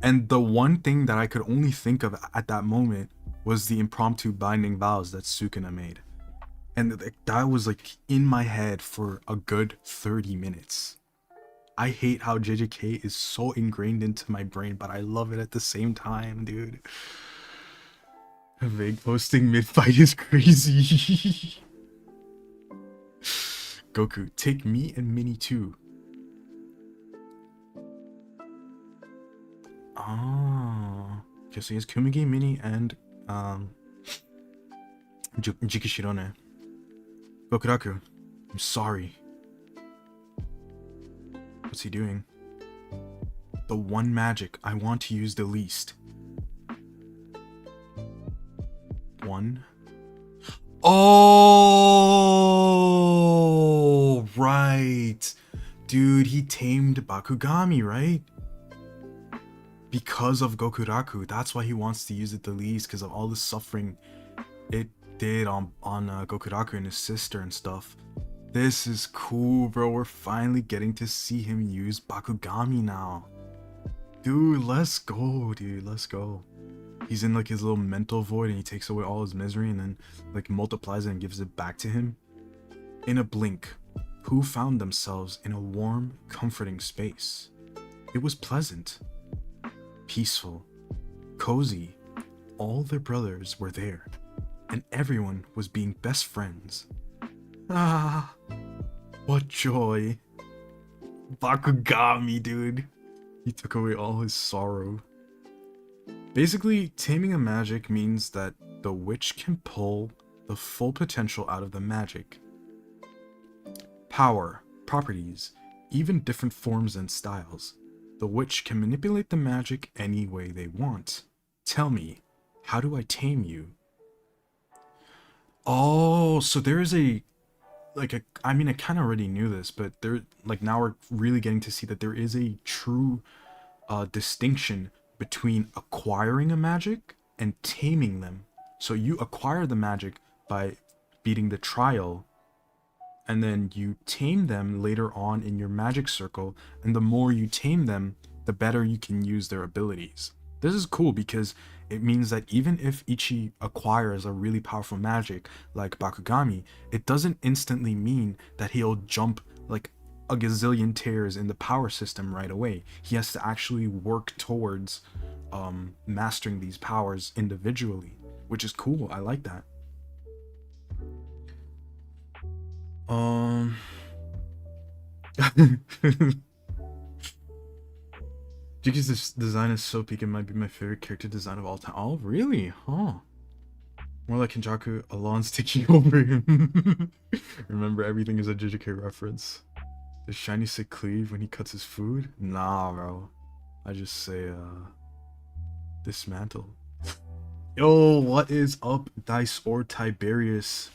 And the one thing that I could only think of at that moment was the impromptu binding vows that Sukuna made. And that was like in my head for a good 30 minutes. I hate how JJK is so ingrained into my brain, but I love it at the same time, dude. Vague posting mid-fight is crazy. Goku, take me and Minnie too. Oh. Okay, so he has Kumigi, Minnie, and Jikishirone. Gokuraku, I'm sorry. What's he doing? The one magic I want to use the least. One. Oh, right. Dude, he tamed Bakugami, right? Because of Gokuraku. That's why he wants to use it the least, because of all the suffering it did on Gokuraku and his sister and stuff. This is cool, bro. We're finally getting to see him use Bakugami now. Dude, let's go, dude. Let's go. He's in like his little mental void and he takes away all his misery and then like multiplies it and gives it back to him. In a blink, who found themselves in a warm, comforting space. It was pleasant, peaceful, cozy. All their brothers were there, and everyone was being best friends. Ah, what joy. Bakugami, dude. He took away all his sorrow. Basically, taming a magic means that the witch can pull the full potential out of the magic. Power, properties, even different forms and styles. The witch can manipulate the magic any way they want. Tell me, how do I tame you? Oh, so there is a, I mean, I kind of already knew this, but there, like, now we're really getting to see that there is a true distinction between acquiring a magic and taming them. So you acquire the magic by beating the trial, and then you tame them later on in your magic circle, and the more you tame them, the better you can use their abilities. This is cool because it means that even if Ichi acquires a really powerful magic like Bakugami, it doesn't instantly mean that he'll jump like a gazillion tiers in the power system right away. He has to actually work towards mastering these powers individually, which is cool. I like that. Jiki's design is so peak, it might be my favorite character design of all time. Oh, really? Huh. More like Kenjaku, Alon's taking over him. Remember, everything is a JJK reference. Does Shiny say cleave when he cuts his food? Nah, bro. I just say, dismantle. Yo, what is up, Dice or Tiberius?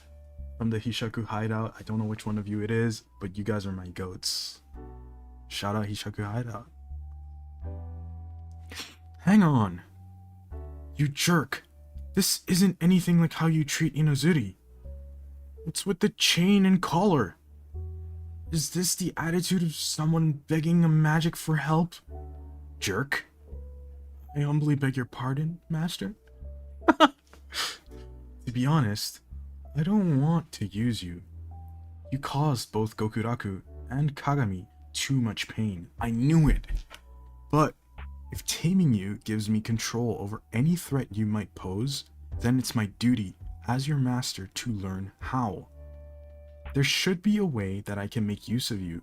From the Hishaku hideout. I don't know which one of you it is, but you guys are my goats. Shout out Hishaku hideout. Hang on. You jerk. This isn't anything like how you treat Inazuri. What's with the chain and collar? Is this the attitude of someone begging a magic for help? Jerk. I humbly beg your pardon, master. To be honest, I don't want to use you. You caused both Gokuraku and Kagami too much pain. I knew it. But if taming you gives me control over any threat you might pose, then it's my duty as your master to learn how. There should be a way that I can make use of you.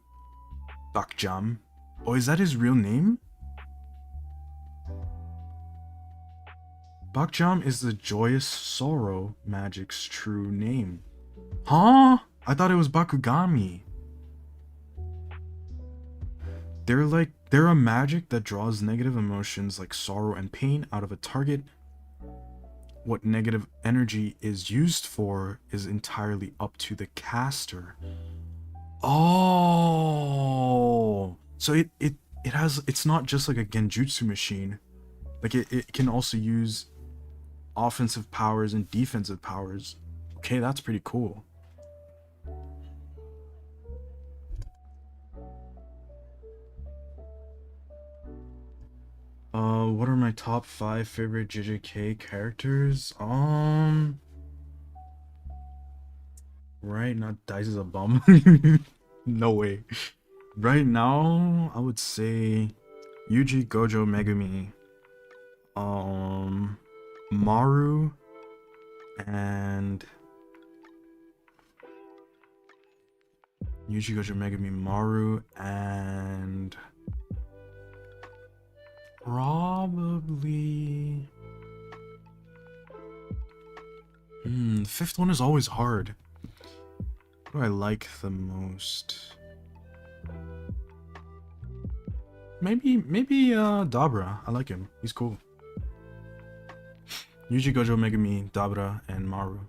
Bakjam. Oh, is that his real name? Bakjam is the joyous sorrow magic's true name. Huh? I thought it was Bakugami. They're a magic that draws negative emotions like sorrow and pain out of a target. What negative energy is used for is entirely up to the caster. Oh, so it's not just like a genjutsu machine. Like it can also use offensive powers and defensive powers. Okay, that's pretty cool. What are my top 5 favorite JJK characters? Right now, Dice is a bum. No way. Right now, I would say Yuji Gojo Megumi, Maru, and Yuji Gojo Megumi, Maru, and probably the fifth one is always hard. What do I like the most? Maybe Dabra. I like him. He's cool. Yuji Gojo Megumi, Dabra, and Maru.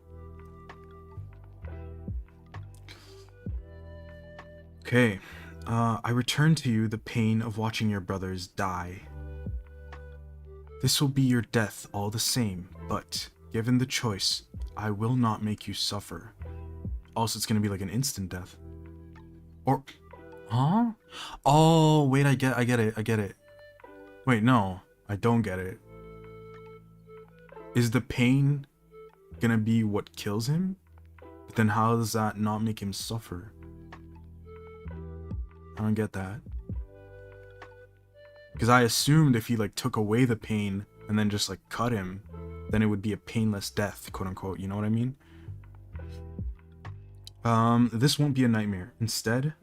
Okay. I return to you the pain of watching your brothers die. This will be your death all the same, but given the choice, I will not make you suffer. Also, it's gonna be like an instant death. Or, huh? Oh, wait, I get it. Wait, no, I don't get it. Is the pain gonna be what kills him? But then how does that not make him suffer? I don't get that. Because I assumed if he like took away the pain and then just like cut him, then it would be a painless death, quote unquote, you know what I mean? This won't be a nightmare. Instead,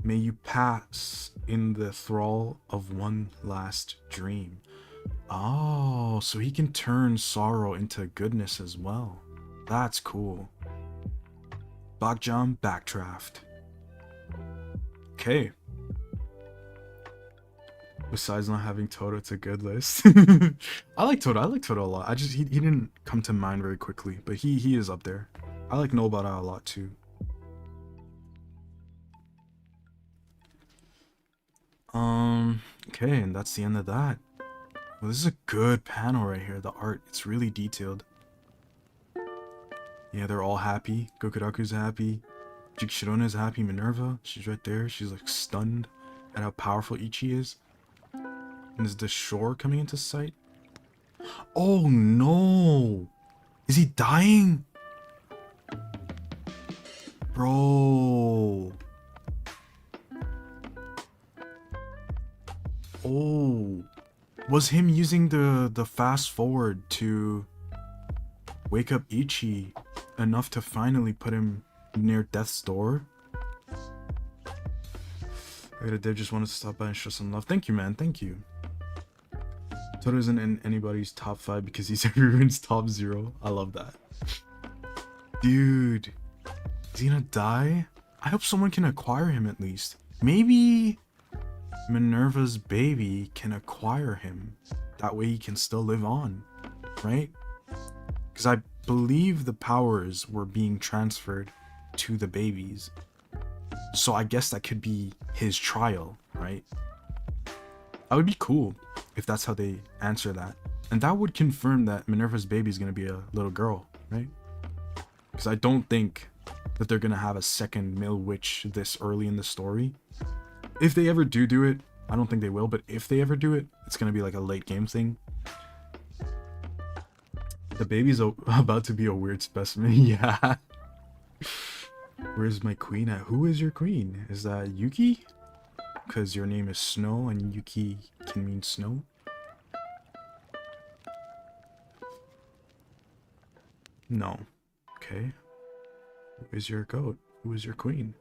may you pass in the thrall of one last dream. Oh, so he can turn sorrow into goodness as well. That's cool. Bakjam Backdraft. Okay. Besides not having Toto, it's a good list. I like Toto a lot. He didn't come to mind very quickly, but he is up there. I like Nobara a lot too. Okay, and that's the end of that. Well, this is a good panel right here. The art, it's really detailed. Yeah, they're all happy. Gokuraku's happy. Jikishirona's happy. Minerva, she's right there. She's like stunned at how powerful Ichi is. And is the shore coming into sight? Oh no! Is he dying? Bro. Oh. Was him using the fast forward to wake up Ichi enough to finally put him near death's door? Dave just wanted to stop by and show some love. Thank you, man. Thank you. Toto isn't in anybody's top 5 because he's everyone's top 0. I love that. Dude. Is he gonna die? I hope someone can acquire him at least. Maybe Minerva's baby can acquire him. That way he can still live on. Right? Because I believe the powers were being transferred to the babies. So I guess that could be his trial, right? That would be cool if that's how they answer that. And that would confirm that Minerva's baby is going to be a little girl, right? Because I don't think that they're going to have a second male witch this early in the story. If they ever do it, I don't think they will, but if they ever do it, it's going to be like a late game thing. The baby's about to be a weird specimen. Yeah. Where's my queen at? Who is your queen? Is that Yuki? Because your name is Snow and Yuki can mean snow. No. Okay. Who is your goat? Who is your queen?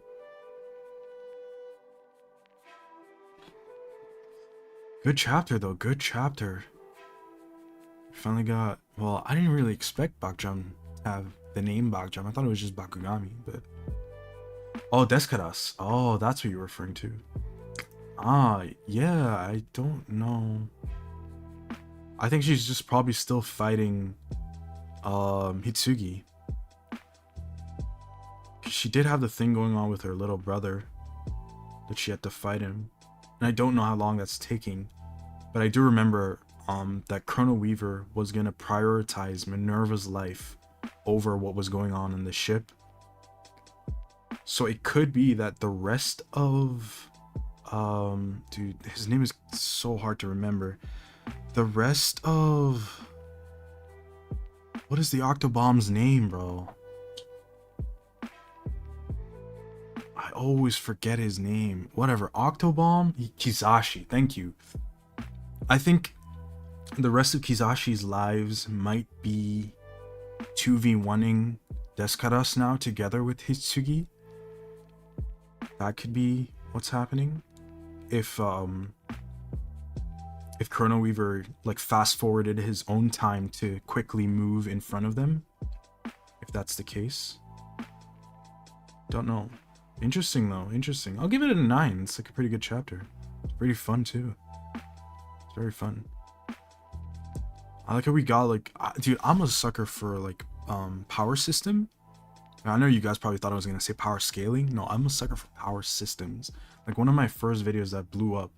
Good chapter though, good chapter. Finally got, well, I didn't really expect Bakjam to have the name Bakjam. I thought it was just Bakugami, but... Oh, Deskaras. Oh, that's what you're referring to. Ah, yeah, I don't know. I think she's just probably still fighting Hitsugi. She did have the thing going on with her little brother that she had to fight him. And I don't know how long that's taking, but I do remember that Chrono Weaver was going to prioritize Minerva's life over what was going on in the ship. So it could be that the rest of dude, his name is so hard to remember. The rest of, what is the Octobomb's name, bro? I always forget his name. Whatever, Octobomb? Kizashi, thank you. I think the rest of Kizashi's lives might be 2v1ing Deskaras now together with Hitsugi. That could be what's happening. If Chrono Weaver like fast forwarded his own time to quickly move in front of them. If that's the case. Don't know. Interesting though, interesting. I'll give it a 9. It's like a pretty good chapter. It's pretty fun too. It's very fun. I like how we got like, dude, I'm a sucker for like power system. I know you guys probably thought I was gonna say power scaling. No, I'm a sucker for power systems. Like one of my first videos that blew up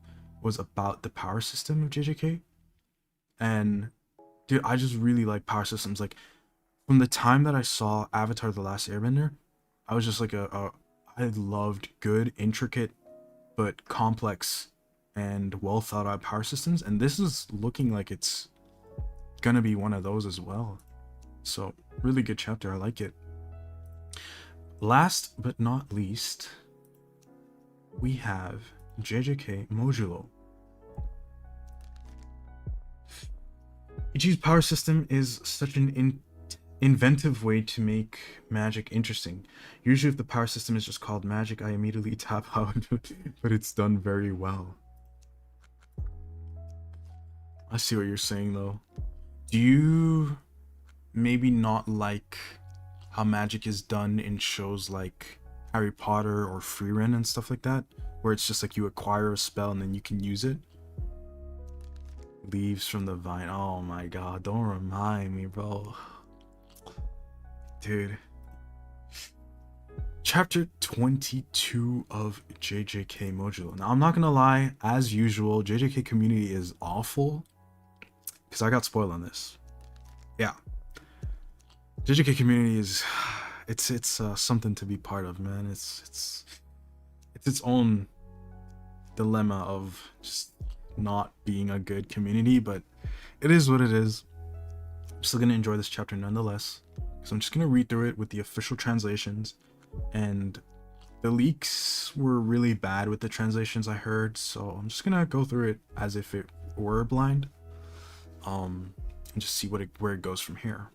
was about the power system of JJK. And dude, I just really like power systems. Like from the time that I saw Avatar: The Last Airbender, I was just like I loved good, intricate, but complex and well thought out power systems. And this is looking like it's gonna be one of those as well. So really good chapter. I like it. Last but not least, we have JJK Modulo. Ichi's power system is such an inventive way to make magic interesting. Usually if the power system is just called magic, I immediately tap out, but it's done very well. I see what you're saying though. Do you maybe not like how magic is done in shows like Harry Potter or Frieren and stuff like that, where it's just like you acquire a spell and then you can use it? Leaves from the vine. Oh my god, don't remind me, bro. Dude. Chapter 22 of JJK Modulo. Now, I'm not gonna lie, as usual, JJK community is awful. Because I got spoiled on this. Yeah. JJK community is it's something to be part of, man. It's its own dilemma of just not being a good community, but it is what it is. I'm still gonna enjoy this chapter nonetheless. So I'm just gonna read through it with the official translations, and the leaks were really bad with the translations I heard, so I'm just gonna go through it as if it were blind, and just see where it goes from here.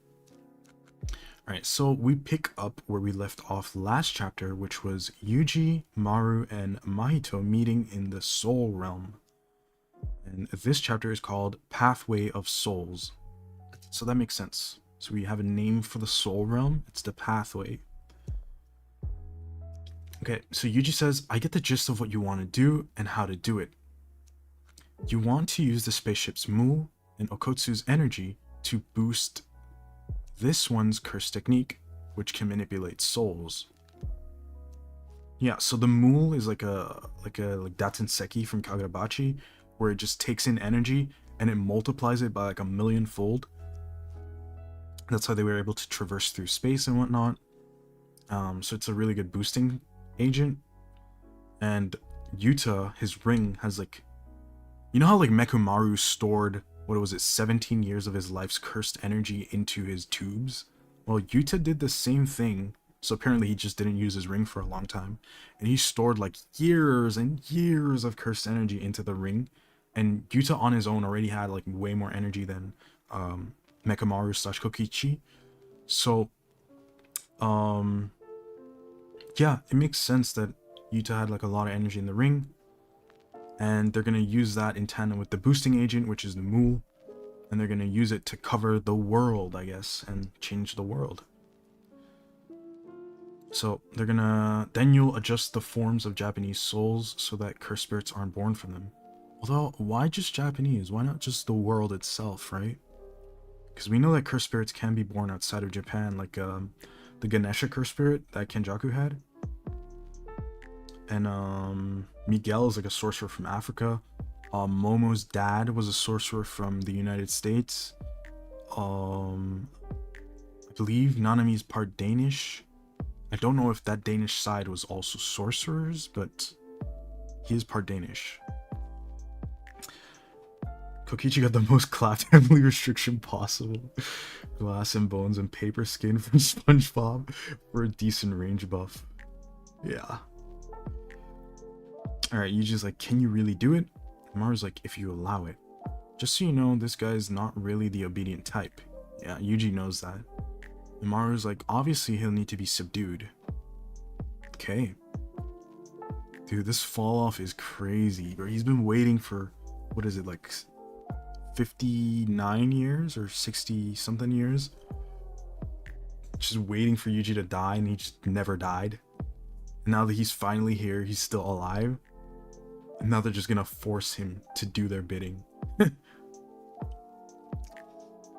Alright, so we pick up where we left off last chapter, which was Yuji, Maru, and Mahito meeting in the Soul Realm. And this chapter is called Pathway of Souls. So that makes sense. So we have a name for the Soul Realm. It's the Pathway. Okay, so Yuji says, I get the gist of what you want to do and how to do it. You want to use the spaceship's Mu and Okotsu's energy to boost this one's curse technique, which can manipulate souls. Yeah, so the Mu is like Datsenseki from Kagurabachi, where it just takes in energy and it multiplies it by like 1,000,000-fold. That's how they were able to traverse through space and whatnot. So it's a really good boosting agent. And Yuta, his ring has like, you know how like Mekumaru stored, what was it, 17 years of his life's cursed energy into his tubes? Well, Yuta did the same thing. So apparently he just didn't use his ring for a long time, and he stored like years and years of cursed energy into the ring. And Yuta on his own already had like way more energy than Mekamaru / Kokichi. So yeah, it makes sense that Yuta had like a lot of energy in the ring, and they're gonna use that in tandem with the boosting agent, which is the Mu, and they're gonna use it to cover the world, I guess, and change the world. So they're gonna, then you'll adjust the forms of Japanese souls so that cursed spirits aren't born from them. Although, why just Japanese? Why not just the world itself, right? Because we know that cursed spirits can be born outside of Japan, like the Ganesha cursed spirit that Kenjaku had. And Miguel is like a sorcerer from Africa. Momo's dad was a sorcerer from the United States. I believe Nanami's part Danish. I don't know if that Danish side was also sorcerers, but he is part Danish. Kokichi got the most clapped heavily restriction possible. Glass and bones and paper skin from SpongeBob for a decent range buff. Yeah. Alright, Yuji's like, can you really do it? Maru's like, if you allow it. Just so you know, this guy's not really the obedient type. Yeah, Yuji knows that. And Maru's like, obviously he'll need to be subdued. Okay. Dude, this fall off is crazy. He's been waiting for, what is it, like 59 years or 60 something years? Just waiting for Yuji to die, and he just never died. And now that he's finally here, he's still alive. And now they're just gonna force him to do their bidding.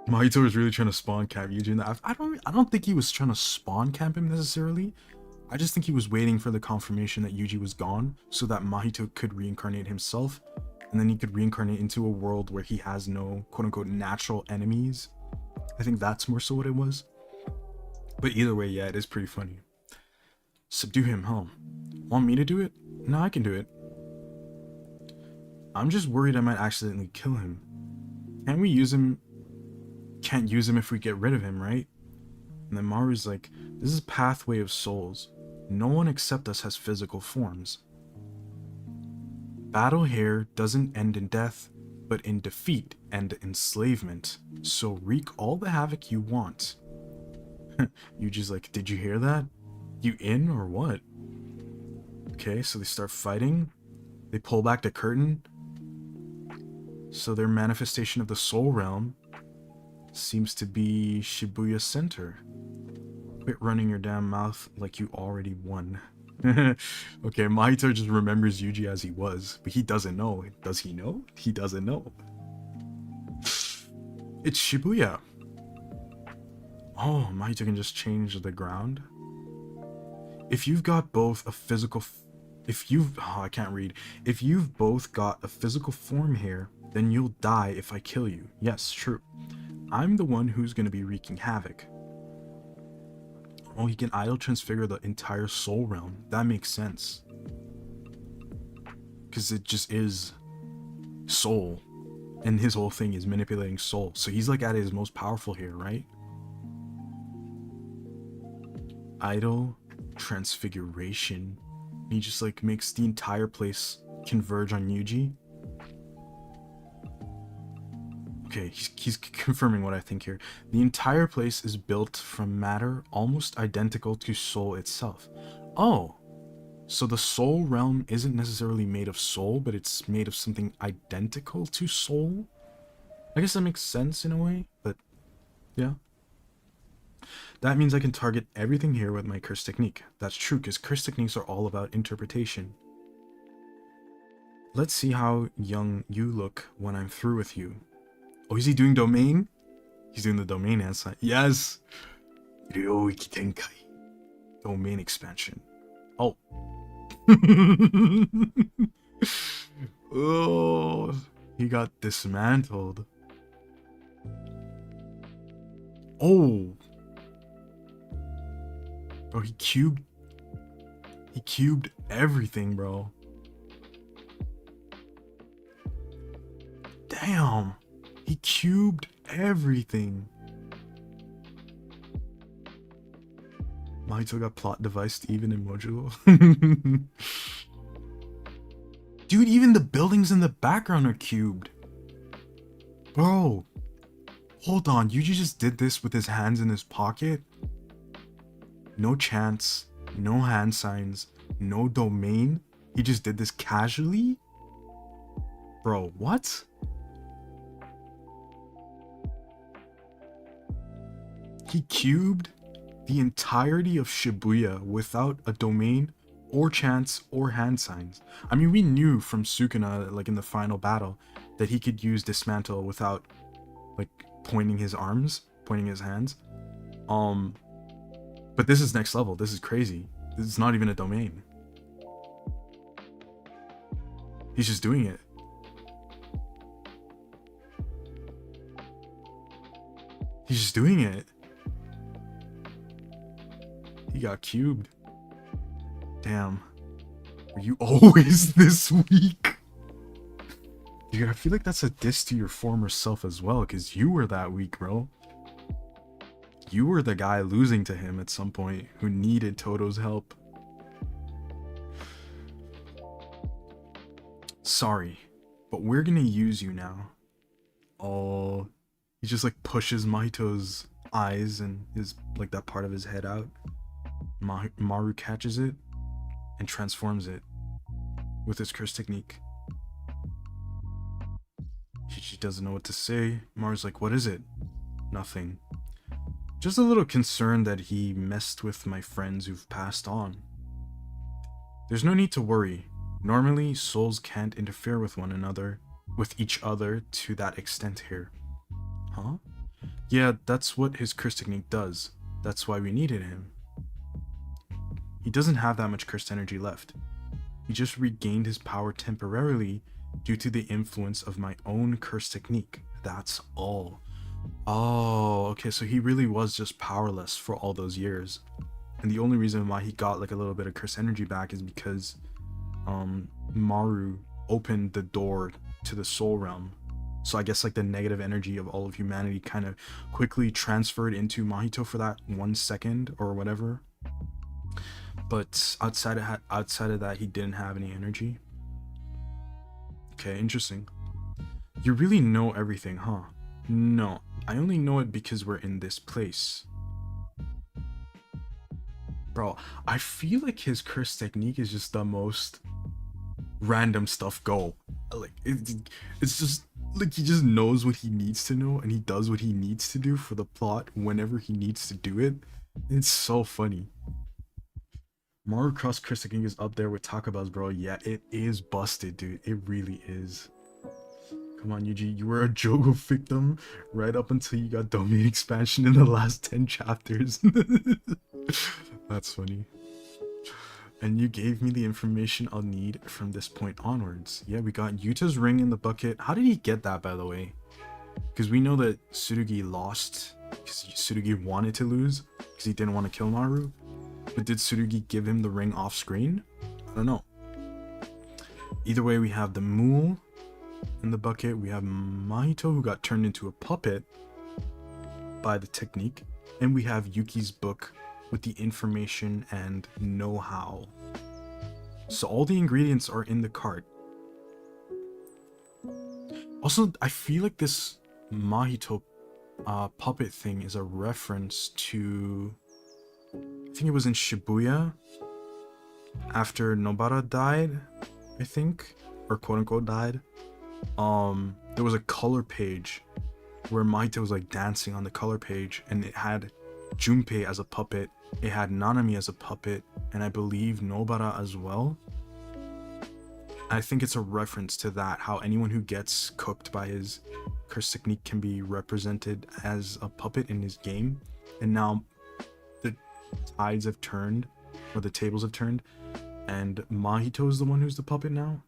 Mahito was really trying to spawn camp Yuji. I don't think he was trying to spawn camp him necessarily. I just think he was waiting for the confirmation that Yuji was gone, so that Mahito could reincarnate himself, and then he could reincarnate into a world where he has no quote-unquote natural enemies. I think that's more so what it was. But either way, yeah, it is pretty funny. Subdue him, huh? Want me to do it? No, I can do it. I'm just worried I might accidentally kill him. Can't we use him? Can't use him if we get rid of him, right? And then Maru's like, this is Pathway of Souls. No one except us has physical forms. Battle here doesn't end in death, but in defeat and enslavement. So wreak all the havoc you want. Yuji's like, did you hear that? You in or what? Okay, so they start fighting. They pull back the curtain. So their manifestation of the Soul Realm seems to be Shibuya Center. Quit running your damn mouth like you already won. Okay, Mahito just remembers Yuji as he was, but he doesn't know. Does he know? He doesn't know. It's Shibuya. Oh, Mahito can just change the ground. If you've got both a physical... I can't read. If you've both got a physical form here, then you'll die if I kill you. Yes, true. I'm the one who's going to be wreaking havoc. Oh, he can idle transfigure the entire soul realm. That makes sense. Because it just is soul. And his whole thing is manipulating soul. So he's like at his most powerful here, right? Idle transfiguration. He just like makes the entire place converge on Yuji. Okay, he's confirming what I think here. The entire place is built from matter almost identical to soul itself. Oh, so the soul realm isn't necessarily made of soul, but it's made of something identical to soul? I guess that makes sense in a way, but yeah. That means I can target everything here with my curse technique. That's true, because curse techniques are all about interpretation. Let's see how young you look when I'm through with you. Oh, is he doing domain? He's doing the domain answer. Yes! Ryoiki Tenkai. Domain expansion. Oh. Oh, he got dismantled. Oh. Bro, he cubed everything, bro. Damn. He cubed everything. Mahito got plot devised even in Modulo. Dude, even the buildings in the background are cubed. Bro. Hold on, Yuji just did this with his hands in his pocket? No chance, no hand signs, no domain? He just did this casually? Bro, what? He cubed the entirety of Shibuya without a domain or chance or hand signs. I mean, we knew from Sukuna, like in the final battle, that he could use Dismantle without, like, pointing his arms, pointing his hands. But this is next level. This is crazy. This is not even a domain. He's just doing it. He's just doing it. He got cubed. Damn. Were you always this weak? Dude, I feel like that's a diss to your former self as well, because you were that weak, bro. You were the guy losing to him at some point who needed Toto's help. Sorry, but we're gonna use you now. Oh, he just like pushes Mahito's eyes and his like that part of his head out. Maru catches it and transforms it with his curse technique. She doesn't know what to say. Maru's like, what is it? Nothing. Just a little concerned that he messed with my friends who've passed on. There's no need to worry. Normally, souls can't interfere with one another, with each other to that extent here. Huh? Yeah, that's what his curse technique does. That's why we needed him. He doesn't have that much cursed energy left. He just regained his power temporarily due to the influence of my own curse technique. That's all. Oh, okay, so he really was just powerless for all those years. And the only reason why he got like a little bit of curse energy back is because Maru opened the door to the soul realm. So I guess like the negative energy of all of humanity kind of quickly transferred into Mahito for that 1 second or whatever. But outside of that, he didn't have any energy. Okay, interesting. You really know everything, huh? No, I only know it because we're in this place. Bro, I feel like his curse technique is just the most random stuff go. Like, it's just, like, he just knows what he needs to know, and he does what he needs to do for the plot whenever he needs to do it. It's so funny. Maru Cross curse technique is up there with Takabel's, bro. Yeah, it is busted, dude. It really is. Come on, Yuji, you were a Jogo victim right up until you got domain expansion in the last 10 chapters. That's funny. And you gave me the information I'll need from this point onwards. Yeah, we got Yuta's ring in the bucket. How did he get that, by the way? Because we know that Tsurugi lost because Tsurugi wanted to lose. because he didn't want to kill Maru. But did Tsurugi give him the ring off screen? I don't know. Either way, we have the mule in the bucket. We have Mahito, who got turned into a puppet by the technique. And we have Yuki's book with the information and know-how. So all the ingredients are in the cart. Also, I feel like this Mahito puppet thing is a reference to... I think it was in Shibuya after Nobara died, I think, or quote-unquote died. There was a color page where Mahito was like dancing on the color page, and it had Junpei as a puppet, it had Nanami as a puppet, and I believe Nobara as well. I think it's a reference to that, how anyone who gets cooked by his curse technique can be represented as a puppet in his game. And now the tides have turned, or the tables have turned, and Mahito is the one who's the puppet now.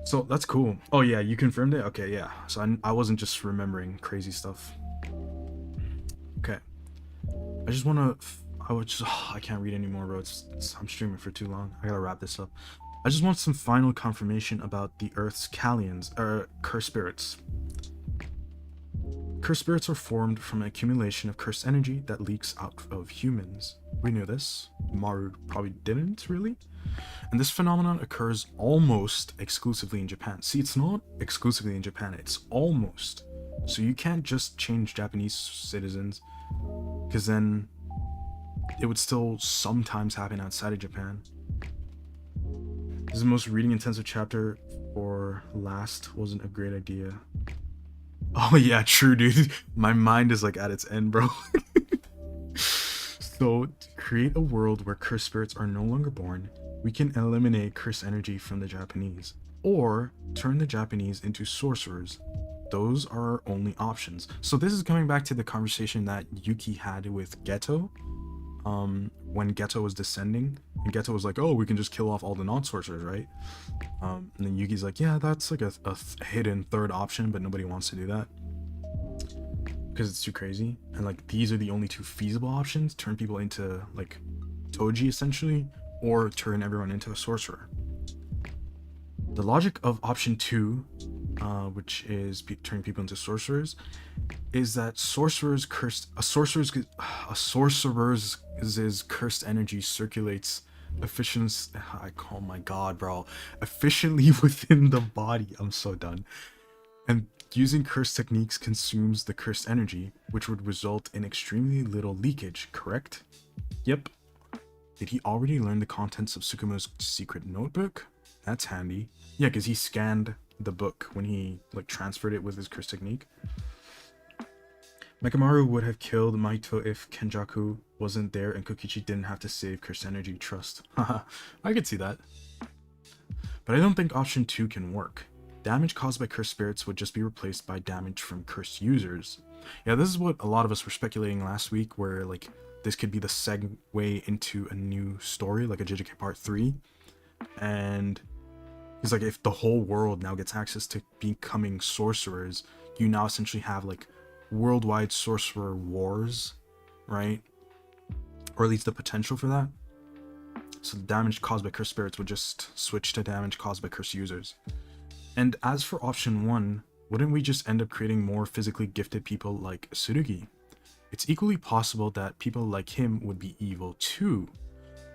So that's cool. Oh yeah, you confirmed it? Okay, yeah. So I wasn't just remembering crazy stuff. Okay. I just want to... I can't read anymore, bro. I'm streaming for too long. I gotta wrap this up. I just want some final confirmation about the Earth's Kallians, cursed spirits. Cursed spirits are formed from an accumulation of cursed energy that leaks out of humans. We knew this. Maru probably didn't, really. And this phenomenon occurs almost exclusively in Japan. See, it's not exclusively in Japan, it's almost. So you can't just change Japanese citizens, because then it would still sometimes happen outside of Japan. This is the most reading intensive chapter for last. Wasn't a great idea. Oh yeah, true, dude. My mind is like at its end, bro. So, to create a world where cursed spirits are no longer born, we can eliminate cursed energy from the Japanese, or turn the Japanese into sorcerers. Those are our only options. So this is coming back to the conversation that Yuki had with Geto, when Geto was descending, and Geto was like, oh, we can just kill off all the non-sorcerers, right? And then Yuki's like, yeah, that's like a hidden third option, but nobody wants to do that because it's too crazy. And like, these are the only two feasible options: turn people into like Toji essentially, or turn everyone into a sorcerer. The logic of option 2, which is turning people into sorcerers, is that sorcerer's cursed energy circulates oh my god, bro, efficiently within the body. I'm so done. And using cursed techniques consumes the cursed energy, which would result in extremely little leakage, correct? Yep. Did he already learn the contents of Tsukumo's secret notebook? That's handy. Yeah, because he scanned the book when he like transferred it with his curse technique. Mekamaru would have killed Mahito if Kenjaku wasn't there and Kokichi didn't have to save cursed energy. Trust. Haha, I could see that. But I don't think option 2 can work. Damage caused by cursed spirits would just be replaced by damage from cursed users. Yeah, this is what a lot of us were speculating last week, where like this could be the segue into a new story, like a JJK Part 3. And it's like, if the whole world now gets access to becoming sorcerers, you now essentially have like worldwide sorcerer wars, right? Or at least the potential for that. So the damage caused by cursed spirits would just switch to damage caused by cursed users. And as for option 1, wouldn't we just end up creating more physically gifted people like Tsurugi? It's equally possible that people like him would be evil too.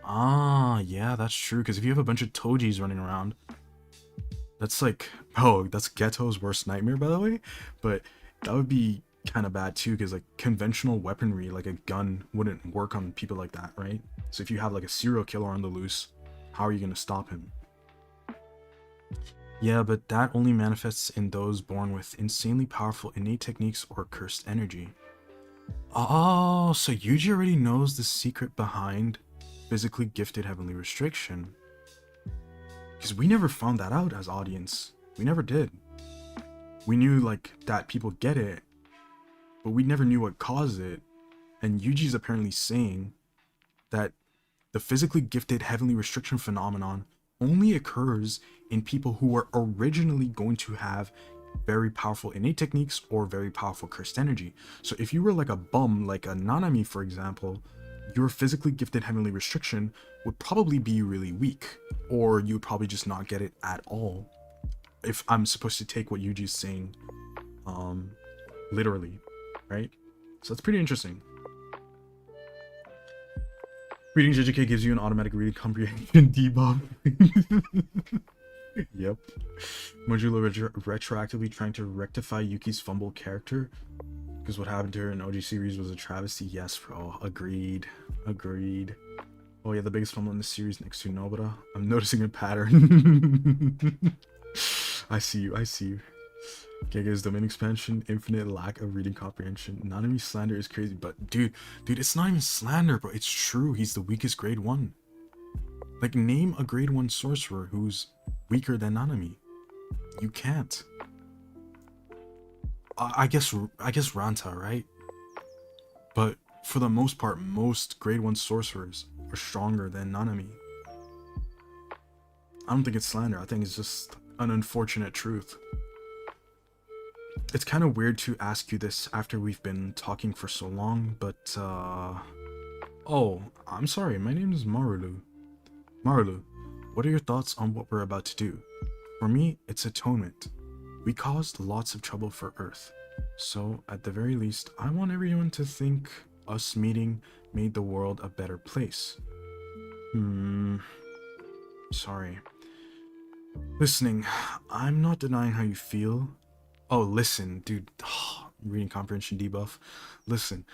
Ah, yeah, that's true, because if you have a bunch of Tojis running around, that's like, oh, that's Geto's worst nightmare, by the way, but that would be kind of bad too, because like conventional weaponry like a gun wouldn't work on people like that, right? So if you have like a serial killer on the loose, how are you going to stop him? Yeah, but that only manifests in those born with insanely powerful innate techniques or cursed energy. Oh, so Yuji already knows the secret behind physically gifted heavenly restriction. Because we never found that out as audience. We never did. We knew like that people get it, but we never knew what caused it. And Yuji's apparently saying that the physically gifted heavenly restriction phenomenon only occurs in people who are originally going to have very powerful innate techniques or very powerful cursed energy. So if you were like a bum, like a Nanami, for example, your physically gifted heavenly restriction would probably be really weak, or you would probably just not get it at all. If I'm supposed to take what Yuji's saying, literally, right? So that's pretty interesting. Reading JJK gives you an automatic reading comprehension debuff. Yep. Modulo retroactively trying to rectify Yuki's fumble character because what happened to her in OG series was a travesty. Yes, bro. Agreed. Agreed. Oh yeah, the biggest fumble in the series next to Nobara. I'm noticing a pattern. I see you. I see you. Gega's domain expansion, infinite lack of reading comprehension. Nanami slander is crazy, but dude, it's not even slander, bro. It's true. He's the weakest grade 1. Like, name a grade 1 sorcerer who's weaker than Nanami. You can't. I guess Ranta, right? But for the most part, most grade 1 sorcerers are stronger than Nanami. I don't think it's slander. I think it's just an unfortunate truth. It's kind of weird to ask you this after we've been talking for so long, but oh, I'm sorry. My name is Marulu. Marulu, what are your thoughts on what we're about to do? For me, it's atonement. We caused lots of trouble for Earth, so at the very least, I want everyone to think us meeting made the world a better place. Sorry. Listening, I'm not denying how you feel. Oh, listen, dude. Reading comprehension debuff. Listen,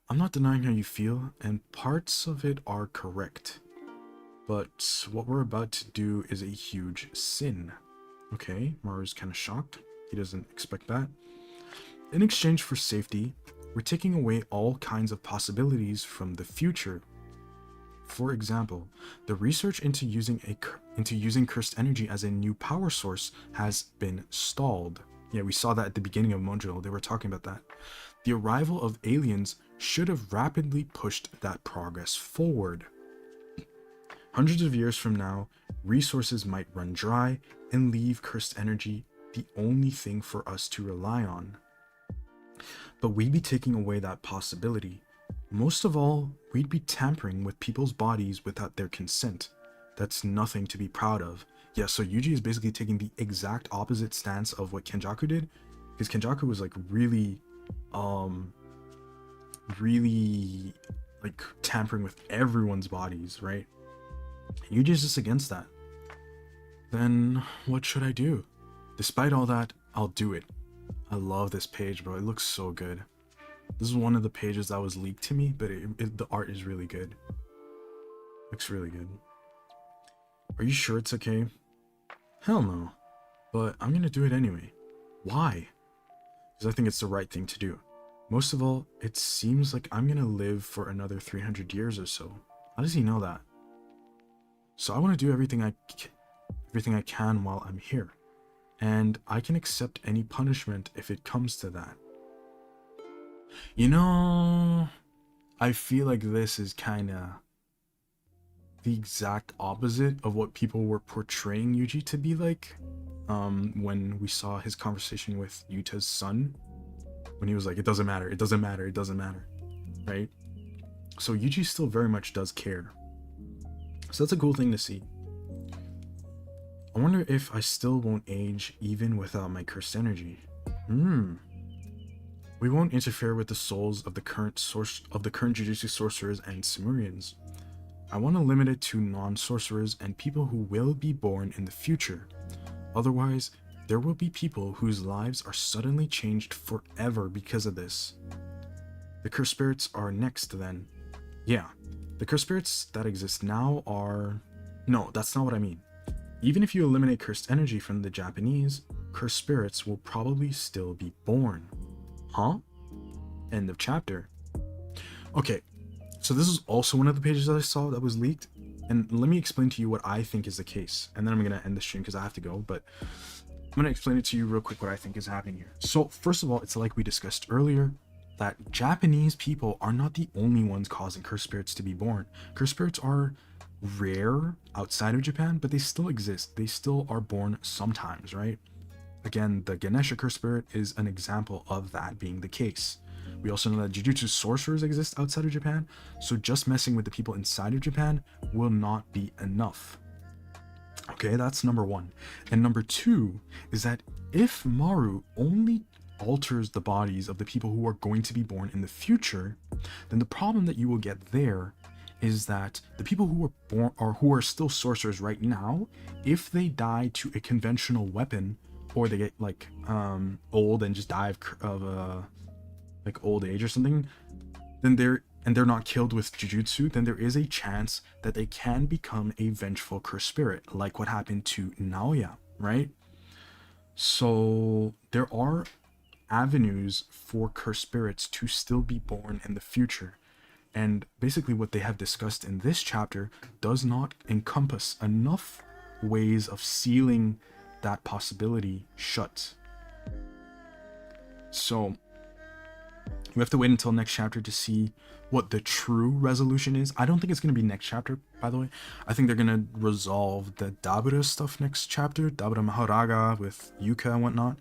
I'm not denying how you feel, and parts of it are correct. But what we're about to do is a huge sin. Okay, Maru's kind of shocked. He doesn't expect that. In exchange for safety, we're taking away all kinds of possibilities from the future. For example, the research into using cursed energy as a new power source has been stalled. Yeah, we saw that at the beginning of Modulo. They were talking about that. The arrival of aliens should have rapidly pushed that progress forward. Hundreds of years from now, resources might run dry and leave cursed energy the only thing for us to rely on. But we'd be taking away that possibility. Most of all, we'd be tampering with people's bodies without their consent. That's nothing to be proud of. Yeah, so Yuji is basically taking the exact opposite stance of what Kenjaku did, because Kenjaku was like really like tampering with everyone's bodies, right? Yuji's just against that. Then what should I do? Despite all that, I'll do it. I love this page, bro. It looks so good. This is one of the pages that was leaked to me, but the art is really good. Looks really good. Are you sure it's okay? Hell no. But I'm gonna do it anyway. Why? Because I think it's the right thing to do. Most of all, it seems like I'm gonna live for another 300 years or so. How does he know that? So I want to do everything I can while I'm here. And I can accept any punishment if it comes to that. You know, I feel like this is kind of the exact opposite of what people were portraying Yuji to be like. When we saw his conversation with Yuta's son, when he was like, it doesn't matter, it doesn't matter, it doesn't matter, right? So Yuji still very much does care. So that's a cool thing to see. I wonder if I still won't age even without my cursed energy. We won't interfere with the souls of the current Jujutsu sorcerers and Simurians. I want to limit it to non-sorcerers and people who will be born in the future. Otherwise, there will be people whose lives are suddenly changed forever because of this. The cursed spirits are next then. Yeah, the cursed spirits that exist now are... No, that's not what I mean. Even if you eliminate cursed energy from the Japanese, cursed spirits will probably still be born. Huh? End of chapter. Okay, so this is also one of the pages that I saw that was leaked, and let me explain to you what I think is the case, and then I'm gonna end the stream because I have to go, but I'm gonna explain it to you real quick what I think is happening here. So first of all, it's like we discussed earlier, that Japanese people are not the only ones causing cursed spirits to be born. Cursed spirits are rare outside of Japan, but they still exist. They still are born sometimes, right? again, the Ganesha Curse Spirit is an example of that being the case. We also know that Jujutsu sorcerers exist outside of Japan, so just messing with the people inside of Japan will not be enough. Okay, that's number one. And number two is that if Maru only alters the bodies of the people who are going to be born in the future, then the problem that you will get there is that the people who are born or who are still sorcerers right now, if they die to a conventional weapon, or they get like old and just die of like old age or something, then they're not killed with jujutsu, then there is a chance that they can become a vengeful curse spirit, like what happened to Naoya, right? So there are avenues for curse spirits to still be born in the future. And basically what they have discussed in this chapter does not encompass enough ways of sealing that possibility shut. So we have to wait until next chapter to see what the true resolution is. I don't think it's going to be next chapter, by the way. I think they're going to resolve the Dabura stuff next chapter, Dabura Mahoraga with Yuka and whatnot.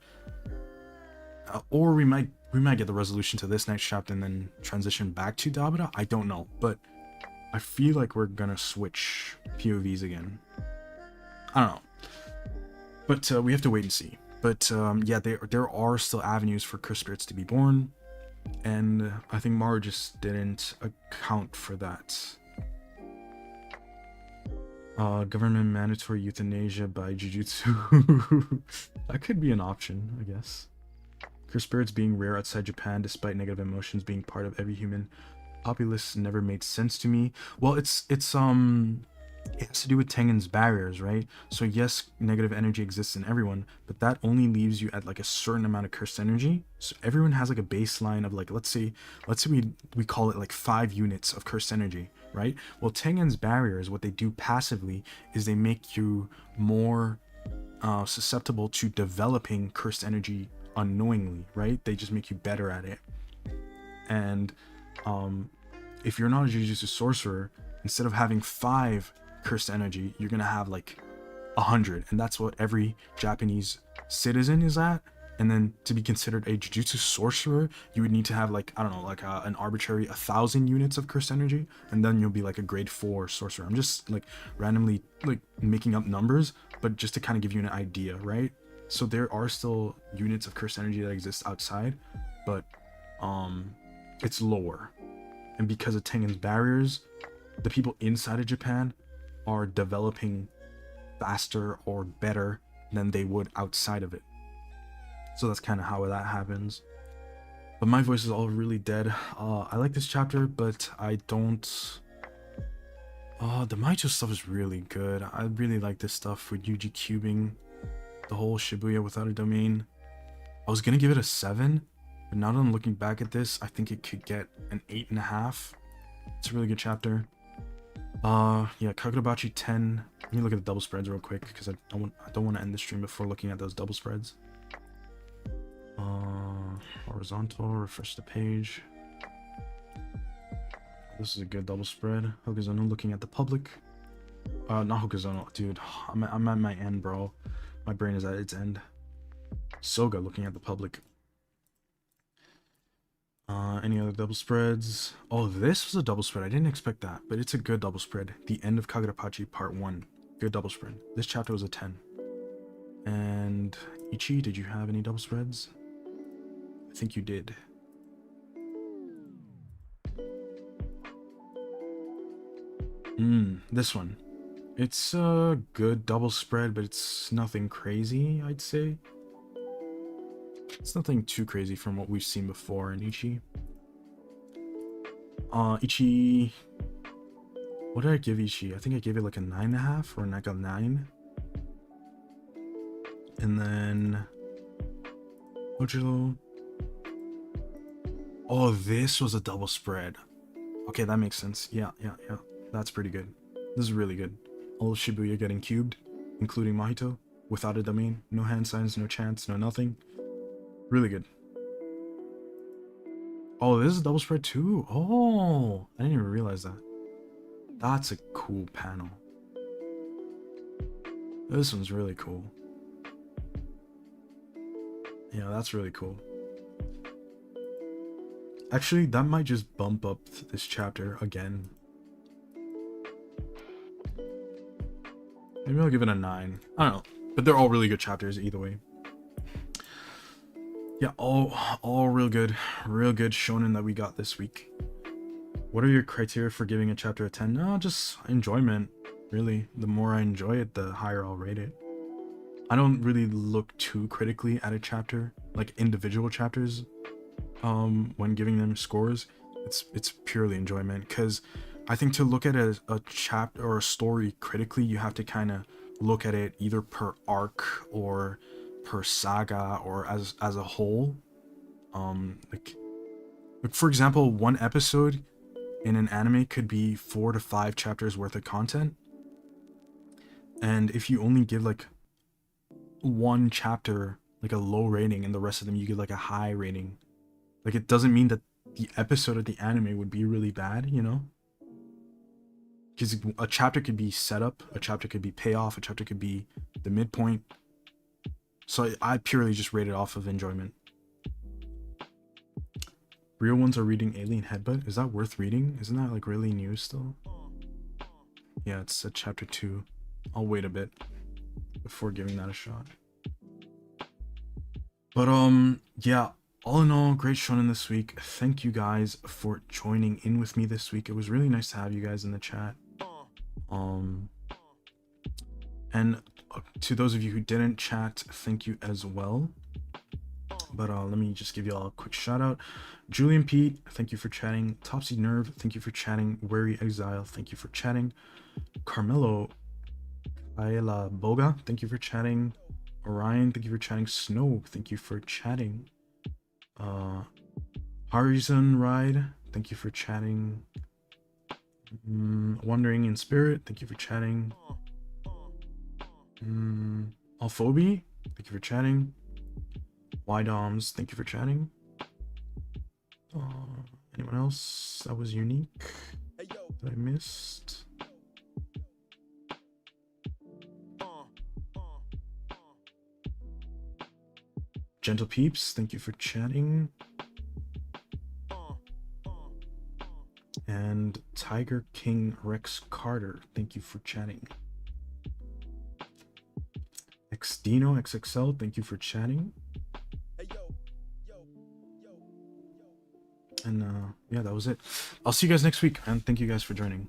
Or we might get the resolution to this next chapter and then transition back to Dabura. I don't know, but I feel like we're going to switch POVs again. I don't know. But we have to wait and see. But yeah, there are still avenues for curse spirits to be born. And I think Maru just didn't account for that. Government mandatory euthanasia by Jujutsu. That could be an option, I guess. Curse spirits being rare outside Japan despite negative emotions being part of every human populace never made sense to me. Well, it has to do with Tengen's barriers, right? So yes, negative energy exists in everyone, but that only leaves you at like a certain amount of cursed energy. So everyone has like a baseline of like, let's say we call it like 5 units of cursed energy, right? Well, Tengen's barriers, what they do passively is they make you more susceptible to developing cursed energy unknowingly, right? They just make you better at it. And if you're not a Jujutsu sorcerer, instead of having 5 cursed energy, you're gonna have like 100, and that's what every Japanese citizen is at. And then to be considered a Jujutsu sorcerer, you would need to have like, I don't know, like an arbitrary 1,000 units of cursed energy, and then you'll be like a grade 4 sorcerer. I'm just like randomly like making up numbers, but just to kind of give you an idea, right? So there are still units of cursed energy that exist outside, but it's lower. And because of Tengen's barriers, the people inside of Japan are developing faster or better than they would outside of it. So that's kind of how that happens. But my voice is all really dead. I like this chapter, but I don't... the Maicho stuff is really good. I really like this stuff with Yuji cubing the whole Shibuya without a domain. I was gonna give it a 7, but now that I'm looking back at this, I think it could get an 8.5. It's a really good chapter. Yeah, Kagurabachi 10. Let me look at the double spreads real quick because I don't want to end the stream before looking at those double spreads. Horizontal, refresh the page. This is a good double spread. Hokuzono looking at the public. Not Hokuzono, dude. I'm at my end, bro. My brain is at its end. Soga looking at the public. Any other double spreads? Oh, this was a double spread. I didn't expect that, but it's a good double spread. The end of Kagurabachi Part 1. Good double spread. This chapter was a 10. And Ichi, did you have any double spreads? I think you did. This one. It's a good double spread, but it's nothing crazy, I'd say. It's nothing too crazy from what we've seen before in Ichi. Ichi... What did I give Ichi? I think I gave it like a 9.5 or like a 9. And then... Modulo... Oh, this was a double spread. Okay, that makes sense. Yeah. That's pretty good. This is really good. All of Shibuya getting cubed, including Mahito, without a domain. No hand signs, no chance, no nothing. Really good. Oh, this is a double spread too. Oh, I didn't even realize that. That's a cool panel. This one's really cool. Yeah, that's really cool. Actually, that might just bump up this chapter again. Maybe I'll give it a 9. I don't know. But they're all really good chapters either way. Yeah, all real good shonen that we got this week. What are your criteria for giving a chapter a 10? No, just enjoyment. Really, the more I enjoy it, the higher I'll rate it. I don't really look too critically at a chapter, like individual chapters, when giving them scores. It's purely enjoyment, because I think to look at a chapter or a story critically, you have to kind of look at it either per arc or per saga or as a whole. Like for example, one episode in an anime could be 4 to 5 chapters worth of content, and if you only give like one chapter like a low rating and the rest of them you give like a high rating, like it doesn't mean that the episode of the anime would be really bad, you know? Because a chapter could be setup, a chapter could be payoff, a chapter could be the midpoint. So I purely just rate it off of enjoyment. Real ones are reading Alien Headbutt. Is that worth reading? Isn't that like really new still? Yeah, it's a chapter 2. I'll wait a bit before giving that a shot. But yeah, all in all, great shonen this week. Thank you guys for joining in with me this week. It was really nice to have you guys in the chat. And to those of you who didn't chat, thank you as well. But let me just give you all a quick shout out. Julian Pete, thank you for chatting. Topsy Nerve, thank you for chatting. Wary Exile, thank you for chatting. Carmelo Ayala Boga, thank you for chatting. Orion, thank you for chatting. Snow, thank you for chatting. Harizon Ride, thank you for chatting. Wandering in Spirit, thank you for chatting. Alphobi, thank you for chatting. Ydoms, thank you for chatting. Anyone else that was unique that I missed? Gentle Peeps, thank you for chatting. And Tiger King Rex Carter, thank you for chatting. Xdino XXL, thank you for chatting. And yeah, that was it. I'll see you guys next week, and thank you guys for joining.